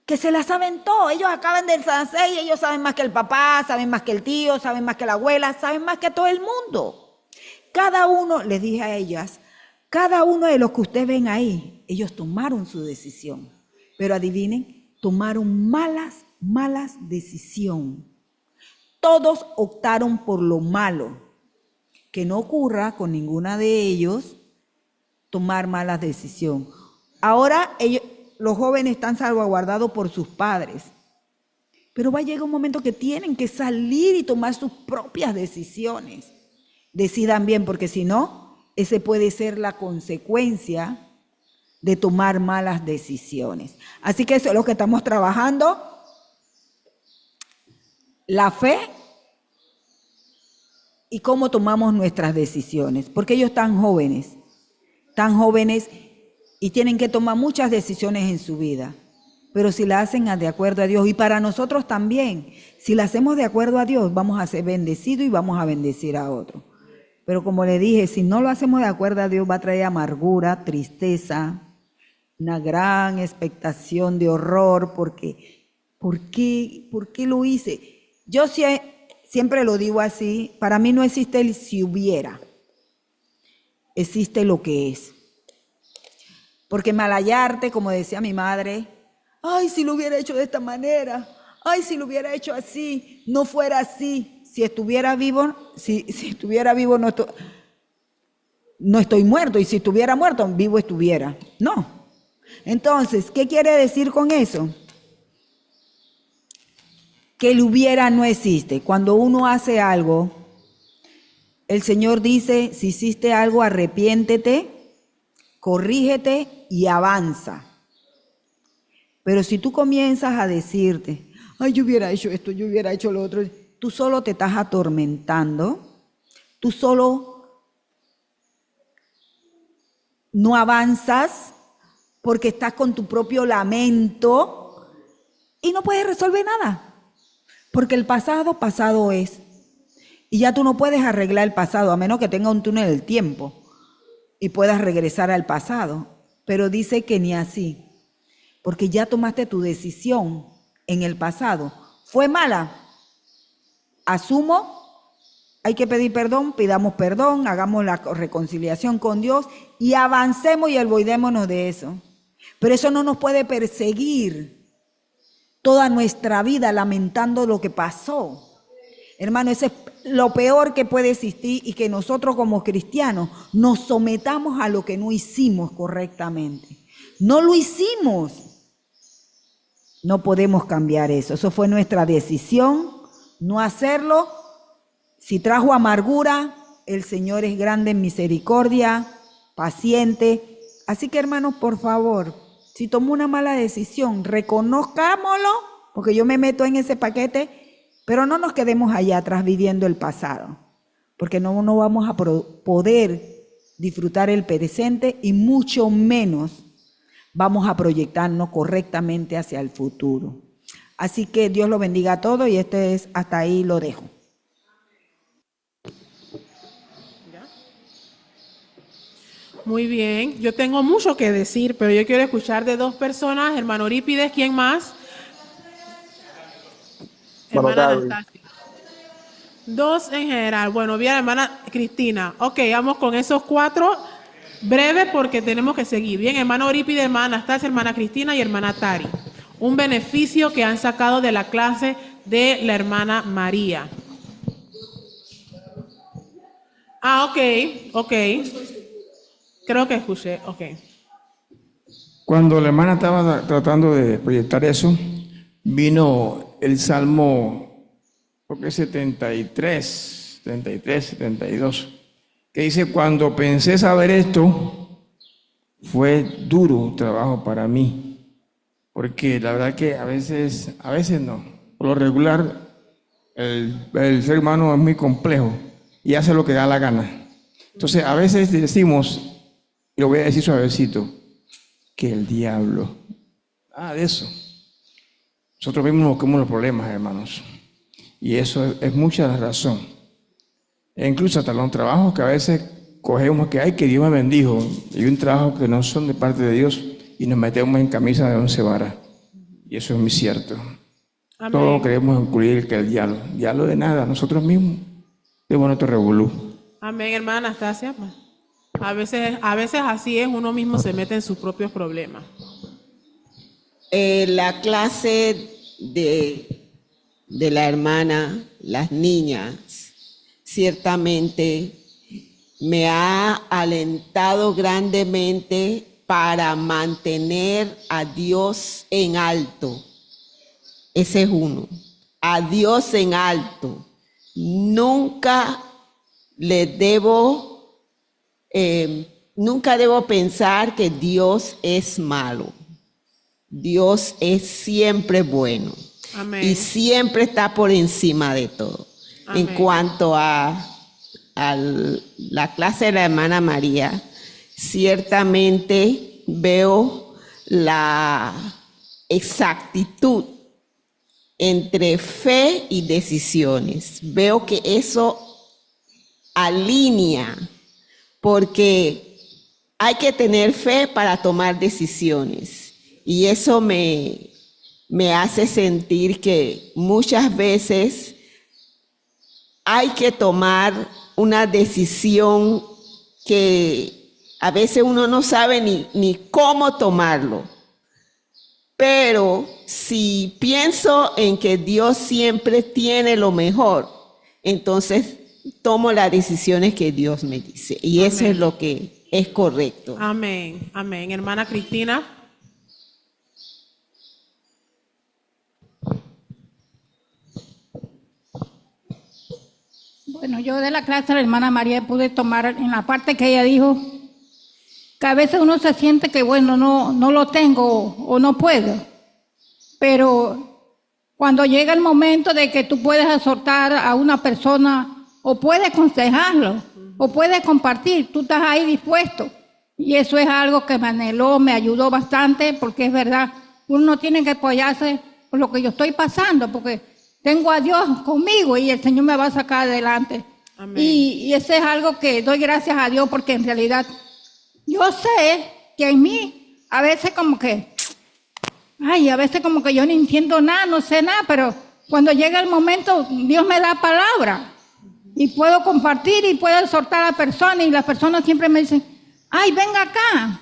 que se la saben todo. Ellos acaban de nacer y ellos saben más que el papá, saben más que el tío, saben más que la abuela, saben más que todo el mundo. Cada uno, les dije a ellas, cada uno de los que ustedes ven ahí, ellos tomaron su decisión. Pero adivinen, tomaron malas decisiones. Todos optaron por lo malo. Que no ocurra con ninguna de ellos tomar malas decisiones. Ahora los jóvenes están salvaguardados por sus padres. Pero va a llegar un momento que tienen que salir y tomar sus propias decisiones. Decidan bien, porque si no, ese puede ser la consecuencia de tomar malas decisiones. Así que eso es lo que estamos trabajando. La fe y cómo tomamos nuestras decisiones. Porque ellos tan jóvenes y tienen que tomar muchas decisiones en su vida. Pero si la hacen de acuerdo a Dios, y para nosotros también, si la hacemos de acuerdo a Dios, vamos a ser bendecidos y vamos a bendecir a otros. Pero como le dije, si no lo hacemos de acuerdo a Dios, va a traer amargura, tristeza, una gran expectación de horror, porque ¿por qué lo hice? Yo siempre lo digo así, para mí no existe el si hubiera, existe lo que es. Porque malayarte, como decía mi madre, ay, si lo hubiera hecho de esta manera, ay, si lo hubiera hecho así, no fuera así. Si estuviera vivo, no estoy muerto, y si estuviera muerto, vivo estuviera. No. Entonces, ¿qué quiere decir con eso? Que el hubiera no existe. Cuando uno hace algo, el Señor dice, si hiciste algo, arrepiéntete, corrígete y avanza. Pero si tú comienzas a decirte, ay, yo hubiera hecho esto, yo hubiera hecho lo otro, tú solo te estás atormentando, tú solo no avanzas porque estás con tu propio lamento y no puedes resolver nada. Porque el pasado es. Y ya tú no puedes arreglar el pasado, a menos que tenga un túnel del tiempo y puedas regresar al pasado. Pero dice que ni así. Porque ya tomaste tu decisión en el pasado. ¿Fue mala? Asumo, hay que pedir perdón, pidamos perdón, hagamos la reconciliación con Dios y avancemos y olvidémonos de eso. Pero eso no nos puede perseguir toda nuestra vida lamentando lo que pasó. Hermano, eso es lo peor que puede existir, y que nosotros como cristianos nos sometamos a lo que no hicimos correctamente. No lo hicimos. No podemos cambiar eso. Eso fue nuestra decisión, no hacerlo. Si trajo amargura, el Señor es grande en misericordia, paciente. Así que, hermanos, por favor, si tomó una mala decisión, reconozcámoslo, porque yo me meto en ese paquete, pero no nos quedemos allá atrás viviendo el pasado, porque no vamos a poder disfrutar el presente y mucho menos vamos a proyectarnos correctamente hacia el futuro. Así que Dios lo bendiga a todos, y hasta ahí lo dejo. Muy bien, yo tengo mucho que decir, pero yo quiero escuchar de dos personas. Hermano Eurípides, ¿quién más? Bueno, Hermana Gaby. Anastasia. 2 en general. Bueno, bien, hermana Cristina. Ok, vamos con esos 4 breve porque tenemos que seguir. Bien, hermano Eurípide, hermana Anastasia, hermana Cristina y hermana Tari. Un beneficio que han sacado de la clase de la hermana María. Ok. Creo que escuché, ok. Cuando la hermana estaba tratando de proyectar eso, vino el Salmo, porque 73, 72, que dice, cuando pensé saber esto, fue duro trabajo para mí, porque la verdad que a veces no. Por lo regular, el ser humano es muy complejo y hace lo que da la gana. Entonces, a veces decimos, y lo voy a decir suavecito, que el diablo, nada de eso. Nosotros mismos buscamos los problemas, hermanos, y eso es mucha la razón. E incluso hasta los trabajos que a veces cogemos que hay, que Dios me bendijo, y un trabajo que no son de parte de Dios, y nos metemos en camisa de 11 varas, y eso es muy cierto. Amén. Todos queremos incluir que el diablo de nada, nosotros mismos, de nuestro revolú. Amén, hermana Anastasia. A veces así es, uno mismo se mete en sus propios problemas. La clase de la hermana, las niñas, ciertamente me ha alentado grandemente para mantener a Dios en alto. Ese es uno. A Dios en alto. Nunca debo pensar que Dios es malo. Dios es siempre bueno. Amén. Y siempre está por encima de todo. Amén. En cuanto a la clase de la hermana María, ciertamente veo la exactitud entre fe y decisiones. Veo que eso alinea, porque hay que tener fe para tomar decisiones. Y eso me hace sentir que muchas veces hay que tomar una decisión que a veces uno no sabe ni cómo tomarlo. Pero si pienso en que Dios siempre tiene lo mejor, entonces tomo las decisiones que Dios me dice. Y Amén. eso es lo que es correcto. Amén. Hermana Cristina. Bueno, yo de la clase de la hermana María pude tomar en la parte que ella dijo que a veces uno se siente que, bueno, no lo tengo o no puedo. Pero cuando llega el momento de que tú puedes exhortar a una persona o puedes aconsejarlo o puedes compartir, tú estás ahí dispuesto. Y eso es algo que me anheló, me ayudó bastante, porque es verdad, uno no tiene que apoyarse por lo que yo estoy pasando, porque tengo a Dios conmigo y el Señor me va a sacar adelante. Amén. Y ese es algo que doy gracias a Dios, porque en realidad yo sé que en mí a veces como que, a veces como que yo no entiendo nada, no sé nada, pero cuando llega el momento Dios me da palabra y puedo compartir y puedo exhortar a la persona, y las personas siempre me dicen, venga acá,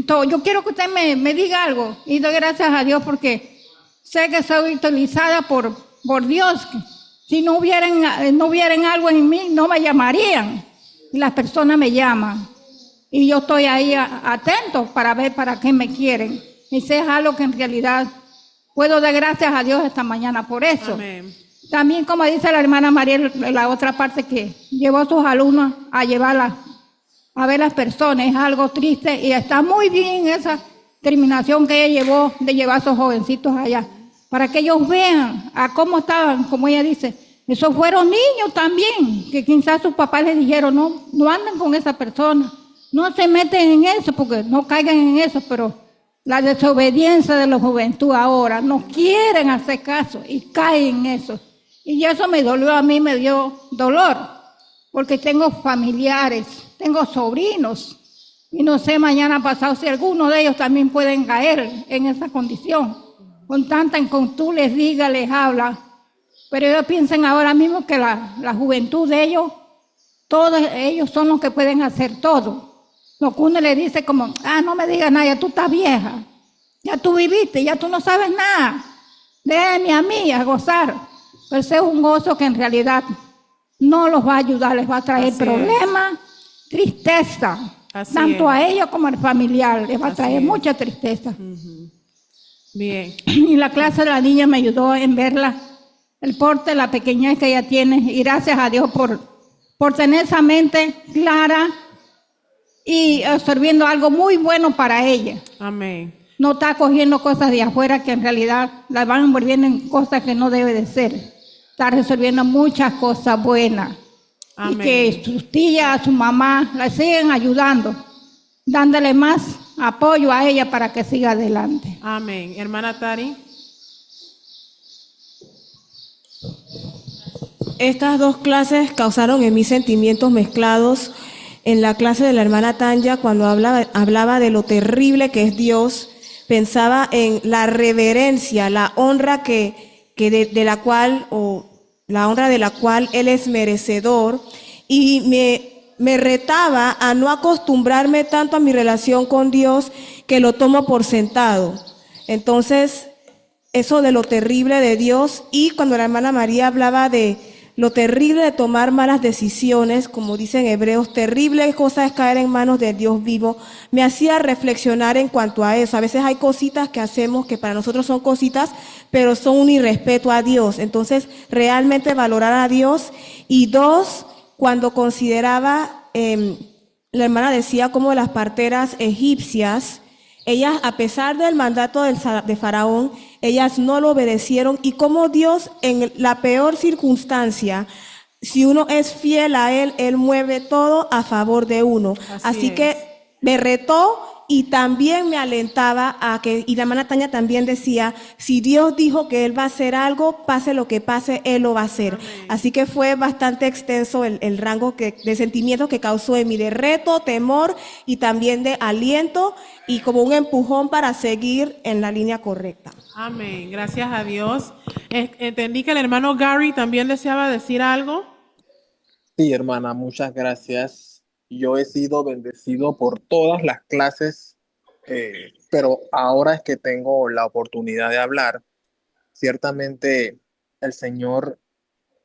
yo quiero que usted me diga algo, y doy gracias a Dios porque sé que soy utilizada por Dios. Si no hubieran algo en mí, no me llamarían, y las personas me llaman y yo estoy ahí atento para ver para qué me quieren. Y sé es algo que en realidad puedo dar gracias a Dios esta mañana por eso. Amén. También, como dice la hermana María, la otra parte, que llevó a sus alumnos a llevarlas a ver las personas, es algo triste, y está muy bien esa determinación que ella llevó de llevar a esos jovencitos allá, para que ellos vean a cómo estaban, como ella dice. Esos fueron niños también, que quizás sus papás les dijeron, no anden con esa persona, no se meten en eso, porque no caigan en eso, pero la desobediencia de la juventud ahora, no quieren hacer caso y caen en eso. Y eso me dolió a mí, me dio dolor, porque tengo familiares, tengo sobrinos, y no sé mañana pasado si alguno de ellos también pueden caer en esa condición. Con tanta en tú les digas, les habla, Pero ellos piensan ahora mismo que la juventud de ellos, todos ellos son los que pueden hacer todo. Lo que uno le dice como, no me digas nada, ya tú estás vieja, ya tú viviste, ya tú no sabes nada, déjame a mí a gozar. Pero ese es un gozo que en realidad no los va a ayudar, les va a traer problemas, tristeza, tanto a ellos como al familiar, les va a traer mucha tristeza. Bien. Y la clase de la niña me ayudó en verla, el porte, la pequeñez que ella tiene, y gracias a Dios por tener esa mente clara y absorbiendo algo muy bueno para ella. Amén. No está cogiendo cosas de afuera que en realidad las van envolviendo en cosas que no debe de ser. Está resolviendo muchas cosas buenas. Amén. Y que sus tías, su mamá, la siguen ayudando, dándole más apoyo a ella para que siga adelante. Amén. Hermana Tari. Estas dos clases causaron en mí sentimientos mezclados. En la clase de la hermana Tanya, cuando hablaba de lo terrible que es Dios, pensaba en la reverencia, la honra de la cual Él es merecedor, y me retaba a no acostumbrarme tanto a mi relación con Dios, que lo tomo por sentado. Entonces, eso de lo terrible de Dios, y cuando la hermana María hablaba de lo terrible de tomar malas decisiones, como dicen Hebreos, terrible cosa es caer en manos de Dios vivo, me hacía reflexionar en cuanto a eso. A veces hay cositas que hacemos que para nosotros son cositas, pero son un irrespeto a Dios. Entonces, realmente valorar a Dios. Y dos, cuando consideraba, la hermana decía como las parteras egipcias, ellas, a pesar del mandato de Faraón, ellas no lo obedecieron, y como Dios en la peor circunstancia, si uno es fiel a Él, Él mueve todo a favor de uno. Así que me retó, y también me alentaba y la hermana Tania también decía, si Dios dijo que Él va a hacer algo, pase lo que pase, Él lo va a hacer. Amén. Así que fue bastante extenso el rango de sentimientos que causó en mí, de reto, temor y también de aliento, y como un empujón para seguir en la línea correcta. Amén, gracias a Dios. Entendí que el hermano Gary también deseaba decir algo. Sí, hermana, muchas gracias. Yo he sido bendecido por todas las clases, pero ahora es que tengo la oportunidad de hablar. Ciertamente el Señor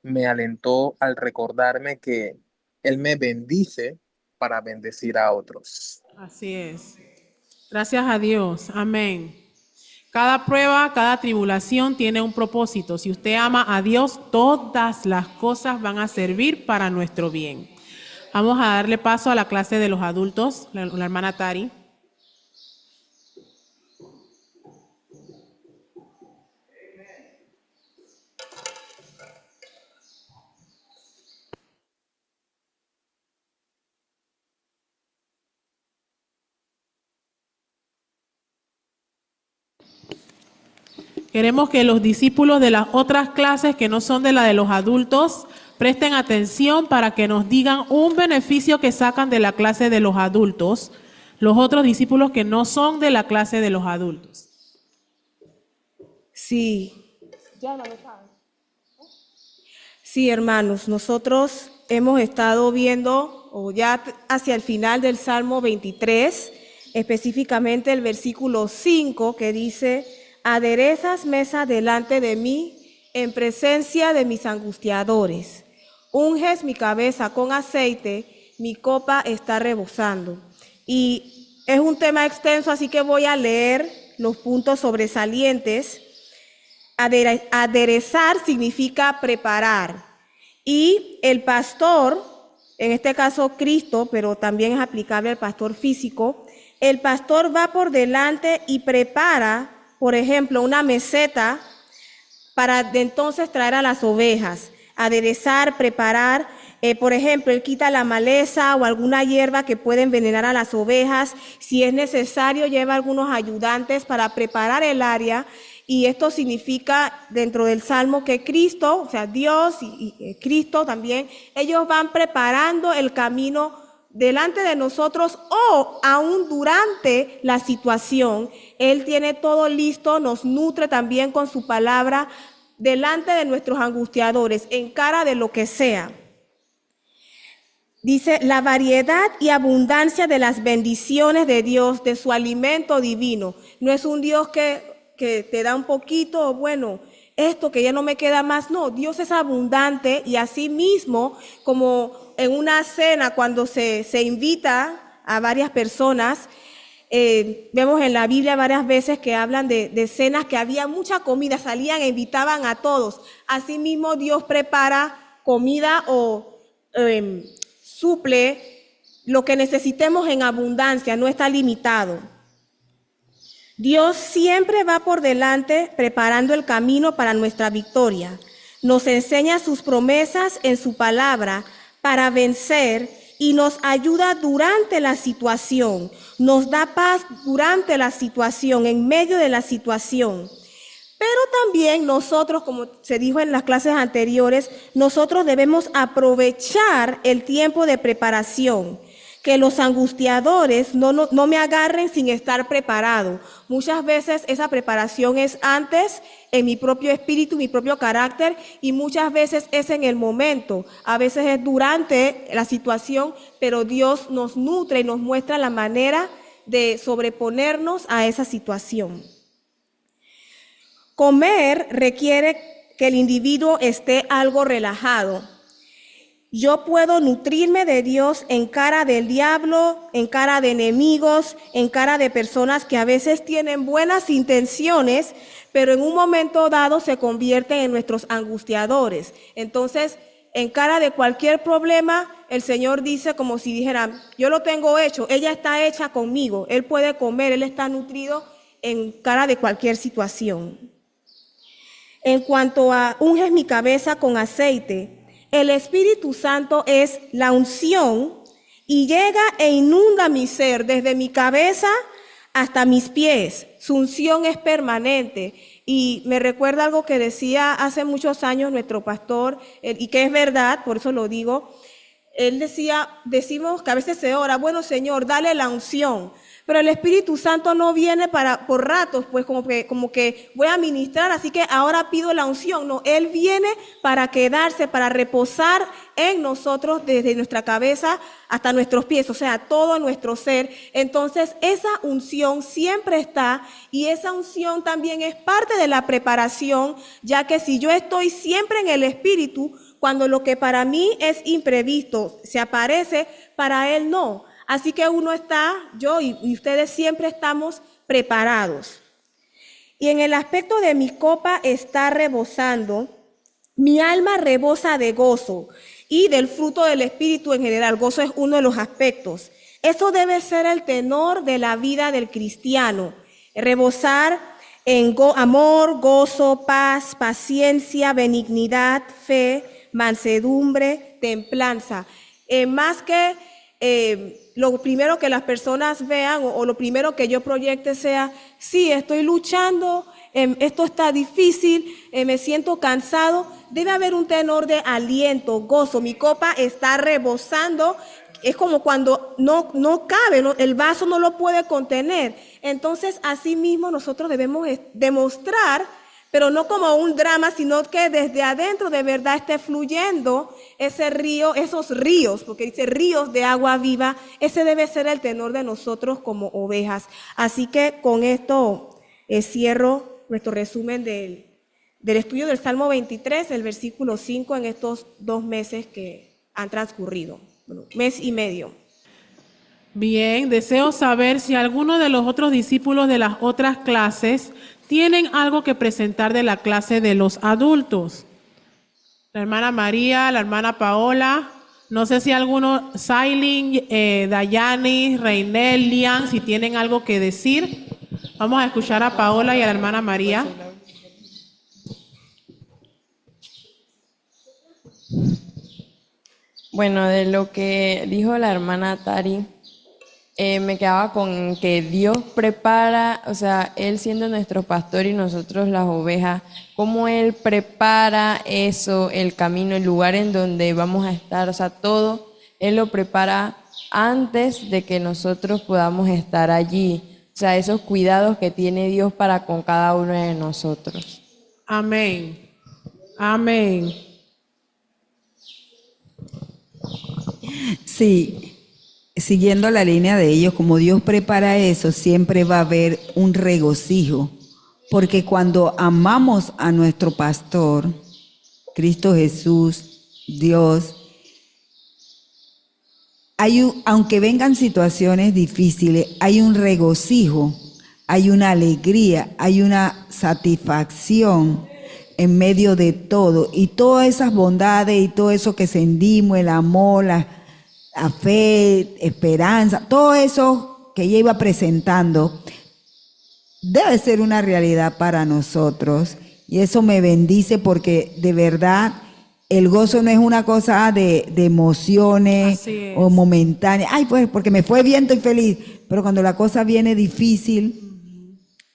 me alentó al recordarme que Él me bendice para bendecir a otros. Así es. Gracias a Dios. Amén. Cada prueba, cada tribulación tiene un propósito. Si usted ama a Dios, todas las cosas van a servir para nuestro bien. Vamos a darle paso a la clase de los adultos, la hermana Tari. Queremos que los discípulos de las otras clases que no son de la de los adultos presten atención para que nos digan un beneficio que sacan de la clase de los adultos, los otros discípulos que no son de la clase de los adultos. Sí. Sí, hermanos, nosotros hemos estado viendo, o ya hacia el final del Salmo 23, específicamente el versículo 5, que dice: aderezas mesa delante de mí en presencia de mis angustiadores. Unges mi cabeza con aceite, mi copa está rebosando. Y es un tema extenso, así que voy a leer los puntos sobresalientes. Aderezar significa preparar. Y el pastor, en este caso Cristo, pero también es aplicable al pastor físico, el pastor va por delante y prepara, por ejemplo, una meseta para de entonces traer a las ovejas. Aderezar, preparar, por ejemplo, él quita la maleza o alguna hierba que puede envenenar a las ovejas. Si es necesario, lleva algunos ayudantes para preparar el área. Y esto significa dentro del Salmo que Cristo, o sea, Dios y Cristo también, ellos van preparando el camino delante de nosotros, o aún durante la situación. Él tiene todo listo, nos nutre también con su palabra delante de nuestros angustiadores, en cara de lo que sea. Dice, la variedad y abundancia de las bendiciones de Dios, de su alimento divino. No es un Dios que te da un poquito, bueno, esto que ya no me queda más. No, Dios es abundante y así mismo, como en una cena cuando se invita a varias personas, vemos en la Biblia varias veces que hablan de cenas que había mucha comida, salían e invitaban a todos. Así mismo Dios prepara comida o suple lo que necesitemos en abundancia, no está limitado. Dios siempre va por delante preparando el camino para nuestra victoria. Nos enseña sus promesas en su palabra para vencer y nos ayuda durante la situación. Nos da paz durante la situación, en medio de la situación. Pero también nosotros, como se dijo en las clases anteriores, nosotros debemos aprovechar el tiempo de preparación. Que los angustiadores no me agarren sin estar preparado. Muchas veces esa preparación es antes en mi propio espíritu, mi propio carácter, y muchas veces es en el momento. A veces es durante la situación, pero Dios nos nutre y nos muestra la manera de sobreponernos a esa situación. Comer requiere que el individuo esté algo relajado. Yo puedo nutrirme de Dios en cara del diablo, en cara de enemigos, en cara de personas que a veces tienen buenas intenciones, pero en un momento dado se convierten en nuestros angustiadores. Entonces, en cara de cualquier problema, el Señor dice como si dijera, yo lo tengo hecho, ella está hecha conmigo, Él puede comer, Él está nutrido en cara de cualquier situación. En cuanto a unges mi cabeza con aceite, el Espíritu Santo es la unción y llega e inunda mi ser desde mi cabeza hasta mis pies. Su unción es permanente y me recuerda algo que decía hace muchos años nuestro pastor, y que es verdad, por eso lo digo. Él decimos que a veces se ora, bueno Señor, dale la unción. Pero el Espíritu Santo no viene por ratos, pues como que voy a ministrar, así que ahora pido la unción. No, Él viene para quedarse, para reposar en nosotros desde nuestra cabeza hasta nuestros pies, o sea, todo nuestro ser. Entonces, esa unción siempre está y esa unción también es parte de la preparación, ya que si yo estoy siempre en el Espíritu, cuando lo que para mí es imprevisto se aparece, para Él no. Así que uno está, yo y ustedes siempre estamos preparados. Y en el aspecto de mi copa está rebosando, mi alma rebosa de gozo y del fruto del Espíritu en general. Gozo es uno de los aspectos. Eso debe ser el tenor de la vida del cristiano. Rebosar en amor, gozo, paz, paciencia, benignidad, fe, mansedumbre, templanza. Más que lo primero que las personas vean o lo primero que yo proyecte sea, sí, estoy luchando, esto está difícil, me siento cansado. Debe haber un tenor de aliento, gozo. Mi copa está rebosando. Es como cuando no cabe, el vaso no lo puede contener. Entonces, así mismo nosotros debemos demostrar, pero no como un drama, sino que desde adentro de verdad esté fluyendo ese río, esos ríos, porque dice ríos de agua viva. Ese debe ser el tenor de nosotros como ovejas. Así que con esto cierro nuestro resumen del estudio del Salmo 23, el versículo 5, en estos 2 meses que han transcurrido, mes y medio. Bien, deseo saber si alguno de los otros discípulos de las otras clases tienen algo que presentar de la clase de los adultos. La hermana María, la hermana Paola, no sé si alguno, Sailin, Dayani, Reinel, Lian, si tienen algo que decir. Vamos a escuchar a Paola y a la hermana María. Bueno, de lo que dijo la hermana Tari, me quedaba con que Dios prepara, o sea, Él siendo nuestro pastor y nosotros las ovejas, cómo Él prepara eso, el camino, el lugar en donde vamos a estar, o sea, todo, Él lo prepara antes de que nosotros podamos estar allí. O sea, esos cuidados que tiene Dios para con cada uno de nosotros. Amén. Amén. Sí, siguiendo la línea de ellos, como Dios prepara eso, siempre va a haber un regocijo, porque cuando amamos a nuestro pastor, Cristo Jesús, Dios, aunque vengan situaciones difíciles, hay un regocijo, hay una alegría, hay una satisfacción en medio de todo. Y todas esas bondades y todo eso que sentimos, el amor, la fe, esperanza, todo eso que ella iba presentando, debe ser una realidad para nosotros. Y eso me bendice porque de verdad el gozo no es una cosa de emociones o momentánea. Ay, pues porque me fue bien, estoy feliz. Pero cuando la cosa viene difícil,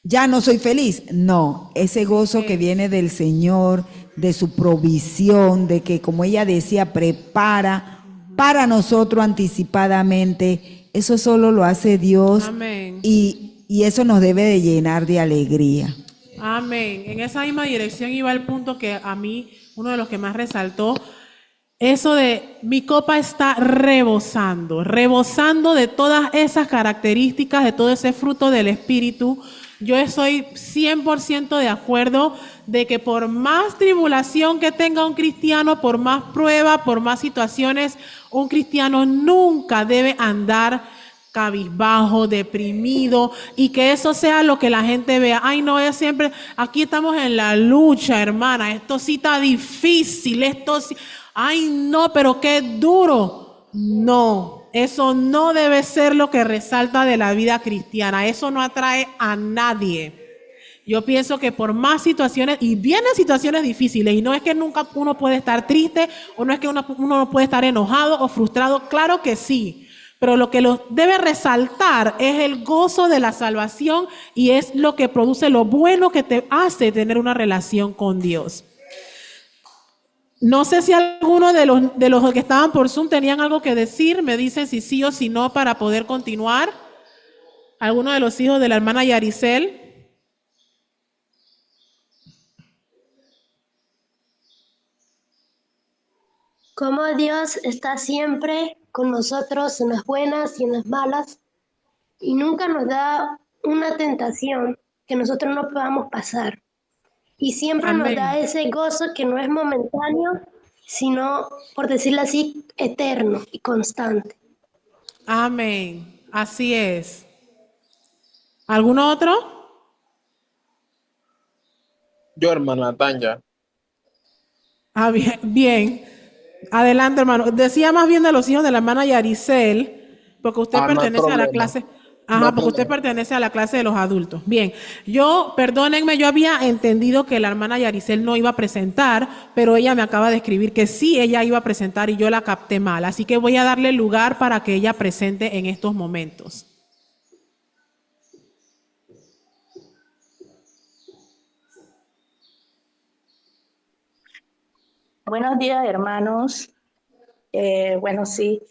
ya no soy feliz. No, ese gozo que viene del Señor, de su provisión, de que, como ella decía, prepara para nosotros anticipadamente, eso solo lo hace Dios. Amén. Y eso nos debe de llenar de alegría. Amén. En esa misma dirección iba el punto que a mí, uno de los que más resaltó, eso de mi copa está rebosando, rebosando de todas esas características, de todo ese fruto del Espíritu. Yo estoy 100% de acuerdo de que por más tribulación que tenga un cristiano, por más prueba, por más situaciones, un cristiano nunca debe andar cabizbajo, deprimido, y que eso sea lo que la gente vea. Ay, no, es siempre, aquí estamos en la lucha, hermana, esto sí está difícil, esto sí, ay, no, pero qué duro. No, eso no debe ser lo que resalta de la vida cristiana, eso no atrae a nadie. Yo pienso que por más situaciones, y vienen situaciones difíciles, y no es que nunca uno puede estar triste, o no es que uno no puede estar enojado o frustrado, claro que sí. Pero lo que lo debe resaltar es el gozo de la salvación y es lo que produce lo bueno que te hace tener una relación con Dios. No sé si alguno de los que estaban por Zoom tenían algo que decir. Me dicen si sí o si no para poder continuar. ¿Alguno de los hijos de la hermana Yaricel? Como Dios está siempre con nosotros en las buenas y en las malas y nunca nos da una tentación que nosotros no podamos pasar. Y siempre nos da ese gozo que no es momentáneo, sino, por decirlo así, eterno y constante. Amén. Así es. ¿Alguno otro? Yo, hermana Tanya. Bien, bien. Adelante, hermano. Decía más bien de los hijos de la hermana Yaricel, porque usted pertenece a la clase. Ajá, porque usted pertenece a la clase de los adultos. Bien, perdónenme, yo había entendido que la hermana Yaricel no iba a presentar, pero ella me acaba de escribir que sí, ella iba a presentar y yo la capté mal. Así que voy a darle lugar para que ella presente en estos momentos. Buenos días, hermanos. Sí,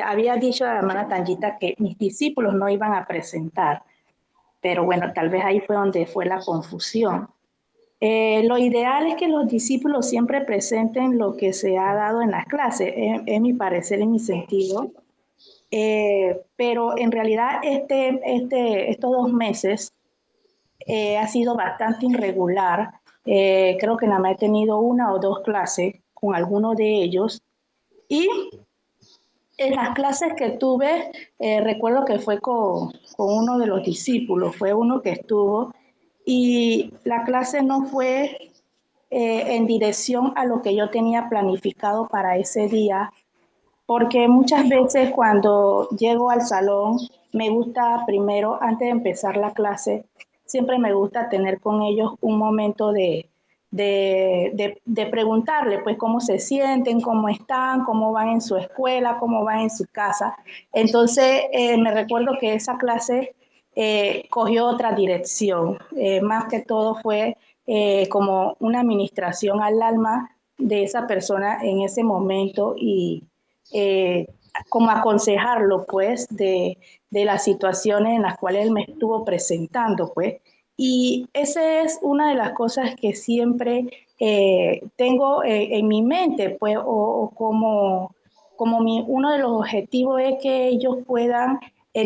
había dicho a la hermana Tangita que mis discípulos no iban a presentar, pero bueno, tal vez ahí fue donde fue la confusión. Lo ideal es que los discípulos siempre presenten lo que se ha dado en las clases, es mi parecer, en mi sentido. Pero en realidad estos 2 meses ha sido bastante irregular. Creo que nada más he tenido 1 o 2 clases con alguno de ellos. Y en las clases que tuve, recuerdo que fue con uno de los discípulos, fue uno que estuvo, y la clase no fue en dirección a lo que yo tenía planificado para ese día, porque muchas veces cuando llego al salón, me gusta primero, antes de empezar la clase, siempre me gusta tener con ellos un momento de preguntarle pues cómo se sienten, cómo están, cómo van en su escuela, cómo van en su casa. Entonces me recuerdo que esa clase cogió otra dirección, más que todo fue como una administración al alma de esa persona en ese momento y como aconsejarlo pues de las situaciones en las cuales él me estuvo presentando pues. Y esa es una de las cosas que siempre tengo en mi mente, pues, o como uno de los objetivos es que ellos puedan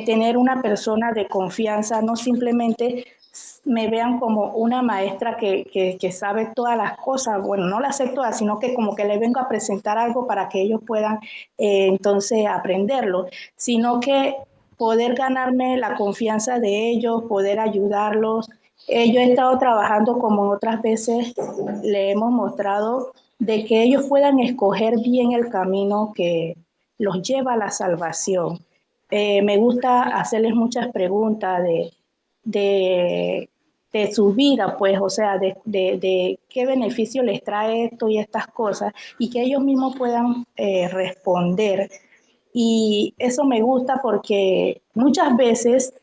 tener una persona de confianza, no simplemente me vean como una maestra que sabe todas las cosas, bueno, no las sé todas, sino que como que les vengo a presentar algo para que ellos puedan entonces aprenderlo, sino que poder ganarme la confianza de ellos, poder ayudarlos. Yo he estado trabajando como otras veces le hemos mostrado de que ellos puedan escoger bien el camino que los lleva a la salvación. Me gusta hacerles muchas preguntas de su vida, pues, o sea, de qué beneficio les trae esto y estas cosas, y que ellos mismos puedan responder. Y eso me gusta porque muchas veces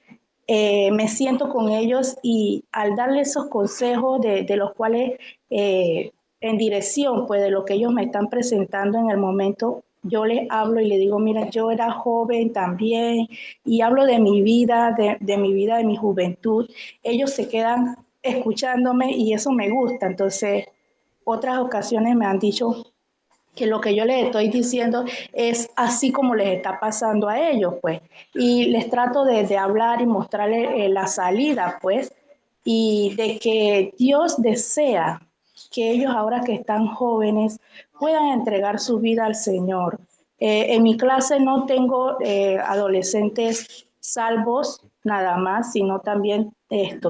me siento con ellos y al darles esos consejos de los cuales en dirección pues de lo que ellos me están presentando en el momento, yo les hablo y les digo, mira, yo era joven también y hablo de mi vida, de mi vida, de mi juventud. Ellos se quedan escuchándome y eso me gusta. Entonces, otras ocasiones me han dicho que lo que yo les estoy diciendo es así como les está pasando a ellos, pues. Y les trato de hablar y mostrarles la salida, pues, y de que Dios desea que ellos ahora que están jóvenes puedan entregar su vida al Señor. En mi clase no tengo adolescentes salvos nada más, sino también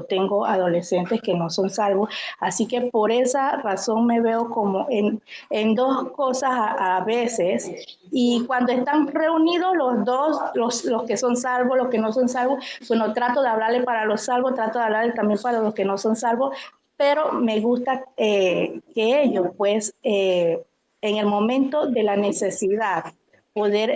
tengo adolescentes que no son salvos. Así que por esa razón me veo como en dos cosas a veces. Y cuando están reunidos los dos, los que son salvos, los que no son salvos, bueno, trato de hablarle para los salvos, trato de hablarle también para los que no son salvos, pero me gusta que ellos, pues, en el momento de la necesidad, poder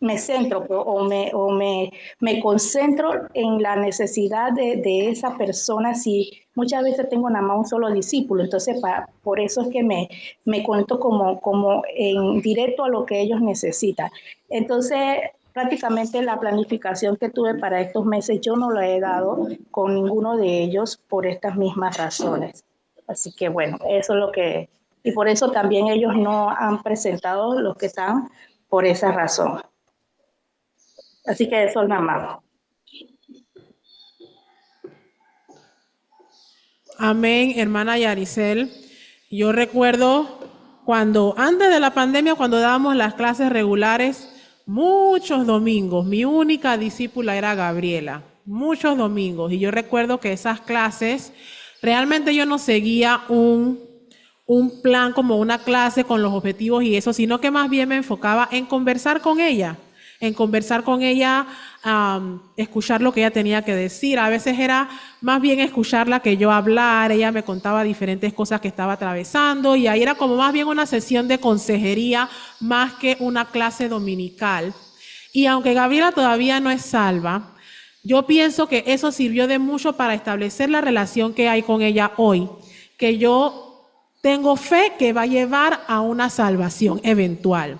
me centro o me concentro en la necesidad de esa persona. Si muchas veces tengo nada más un solo discípulo, entonces por eso es que me conecto como en directo a lo que ellos necesitan. Entonces, prácticamente la planificación que tuve para estos meses yo no la he dado con ninguno de ellos por estas mismas razones. Así que bueno, eso es lo que... Y por eso también ellos no han presentado los que están por esa razón. Así que eso es nada más. Amén, hermana Yaricel. Yo recuerdo cuando, antes de la pandemia, cuando dábamos las clases regulares, muchos domingos, mi única discípula era Gabriela, muchos domingos. Y yo recuerdo que esas clases, realmente yo no seguía un plan como una clase con los objetivos y eso, sino que más bien me enfocaba en conversar con ella, escuchar lo que ella tenía que decir. A veces era más bien escucharla que yo hablar. Ella me contaba diferentes cosas que estaba atravesando y ahí era como más bien una sesión de consejería más que una clase dominical. Y aunque Gabriela todavía no es salva, yo pienso que eso sirvió de mucho para establecer la relación que hay con ella hoy, que yo tengo fe que va a llevar a una salvación eventual.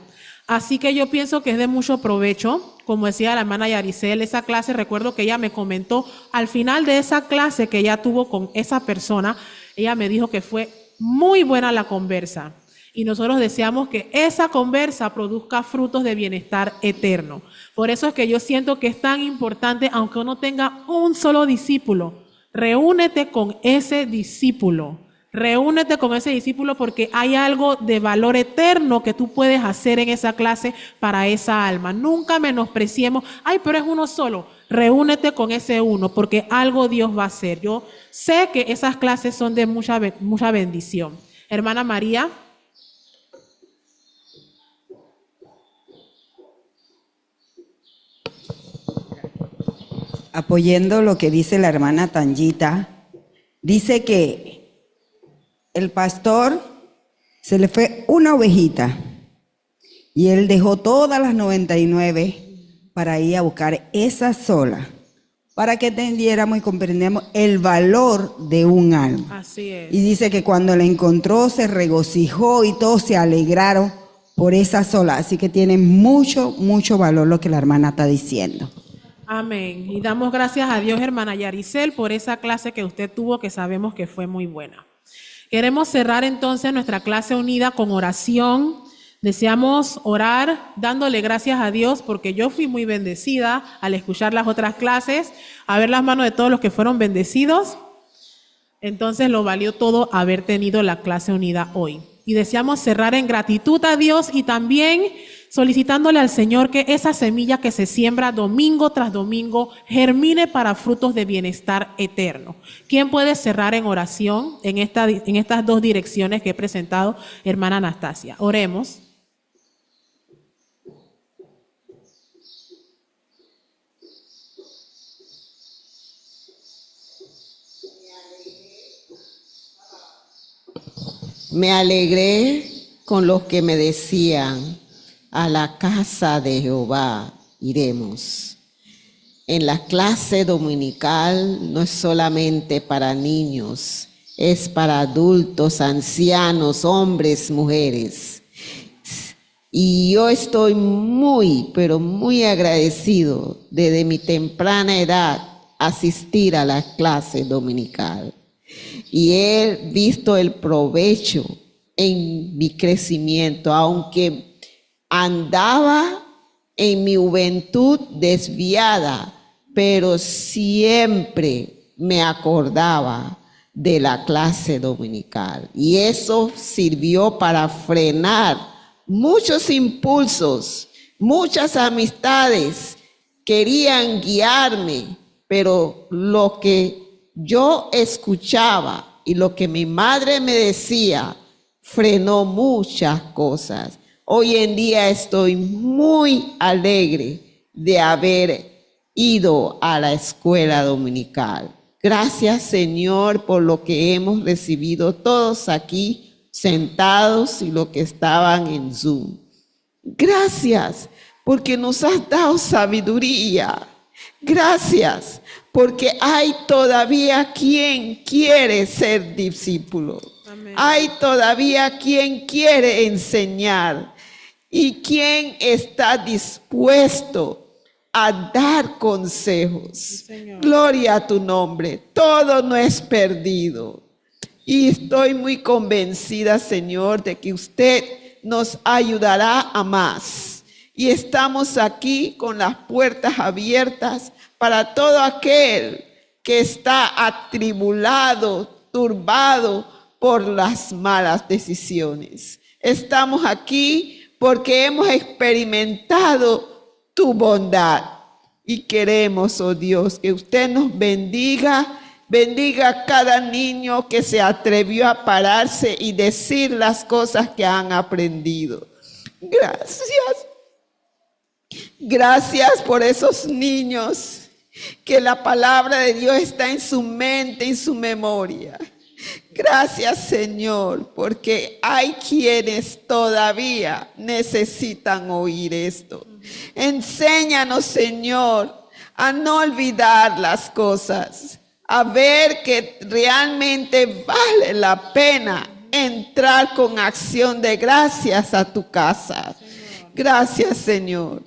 Así que yo pienso que es de mucho provecho. Como decía la hermana Yaricel, esa clase, recuerdo que ella me comentó al final de esa clase que ella tuvo con esa persona, ella me dijo que fue muy buena la conversa. Y nosotros deseamos que esa conversa produzca frutos de bienestar eterno. Por eso es que yo siento que es tan importante, aunque uno tenga un solo discípulo, reúnete con ese discípulo. Reúnete con ese discípulo porque hay algo de valor eterno que tú puedes hacer en esa clase para esa alma. Nunca menospreciemos, ay, pero es uno solo. Reúnete con ese uno porque algo Dios va a hacer. Yo sé que esas clases son de mucha bendición. Hermana María. Apoyando lo que dice la hermana Tangita, dice que el pastor se le fue una ovejita y él dejó todas las 99 para ir a buscar esa sola, para que entendiéramos y comprendiéramos el valor de un alma. Así es. Y dice que cuando la encontró se regocijó y todos se alegraron por esa sola. Así que tiene mucho, mucho valor lo que la hermana está diciendo. Amén. Y damos gracias a Dios, hermana Yaricel, por esa clase que usted tuvo, que sabemos que fue muy buena. Queremos cerrar entonces nuestra clase unida con oración. Deseamos orar dándole gracias a Dios porque yo fui muy bendecida al escuchar las otras clases, a ver las manos de todos los que fueron bendecidos. Entonces lo valió todo haber tenido la clase unida hoy. Y deseamos cerrar en gratitud a Dios y también solicitándole al Señor que esa semilla que se siembra domingo tras domingo germine para frutos de bienestar eterno. ¿Quién puede cerrar en oración en estas dos direcciones que he presentado, hermana Anastasia? Oremos. Me alegré con los que me decían, a la casa de Jehová iremos. En la clase dominical no es solamente para niños, es para adultos, ancianos, hombres, mujeres. Y yo estoy muy, pero muy agradecido desde mi temprana edad asistir a la clase dominical. Y he visto el provecho en mi crecimiento, aunque andaba en mi juventud desviada, pero siempre me acordaba de la clase dominical. Y eso sirvió para frenar muchos impulsos, muchas amistades querían guiarme, pero lo que yo escuchaba y lo que mi madre me decía frenó muchas cosas. Hoy en día estoy muy alegre de haber ido a la escuela dominical. Gracias, Señor, por lo que hemos recibido todos aquí sentados y los que estaban en Zoom. Gracias porque nos has dado sabiduría. Gracias porque hay todavía quien quiere ser discípulo. Amén. Hay todavía quien quiere enseñar y quien está dispuesto a dar consejos. Sí, gloria a tu nombre. Todo no es perdido. Y estoy muy convencida, Señor, de que usted nos ayudará a más. Y estamos aquí con las puertas abiertas para todo aquel que está atribulado, turbado por las malas decisiones. Estamos aquí porque hemos experimentado tu bondad y queremos, oh Dios, que usted nos bendiga, bendiga a cada niño que se atrevió a pararse y decir las cosas que han aprendido. Gracias. Gracias por esos niños que la palabra de Dios está en su mente, en su memoria. Gracias, Señor, porque hay quienes todavía necesitan oír esto. Enséñanos, Señor, a no olvidar las cosas, a ver que realmente vale la pena entrar con acción de gracias a tu casa. Gracias, Señor.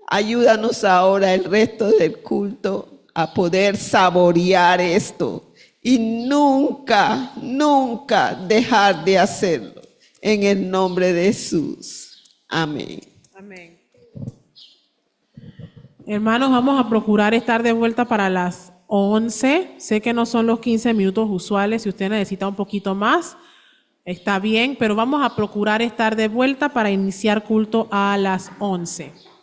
Ayúdanos ahora el resto del culto a poder saborear esto y nunca, nunca dejar de hacerlo. En el nombre de Jesús. Amén. Amén. Hermanos, vamos a procurar estar de vuelta para las 11. Sé que no son los 15 minutos usuales. Si usted necesita un poquito más, está bien, pero vamos a procurar estar de vuelta para iniciar culto a las 11.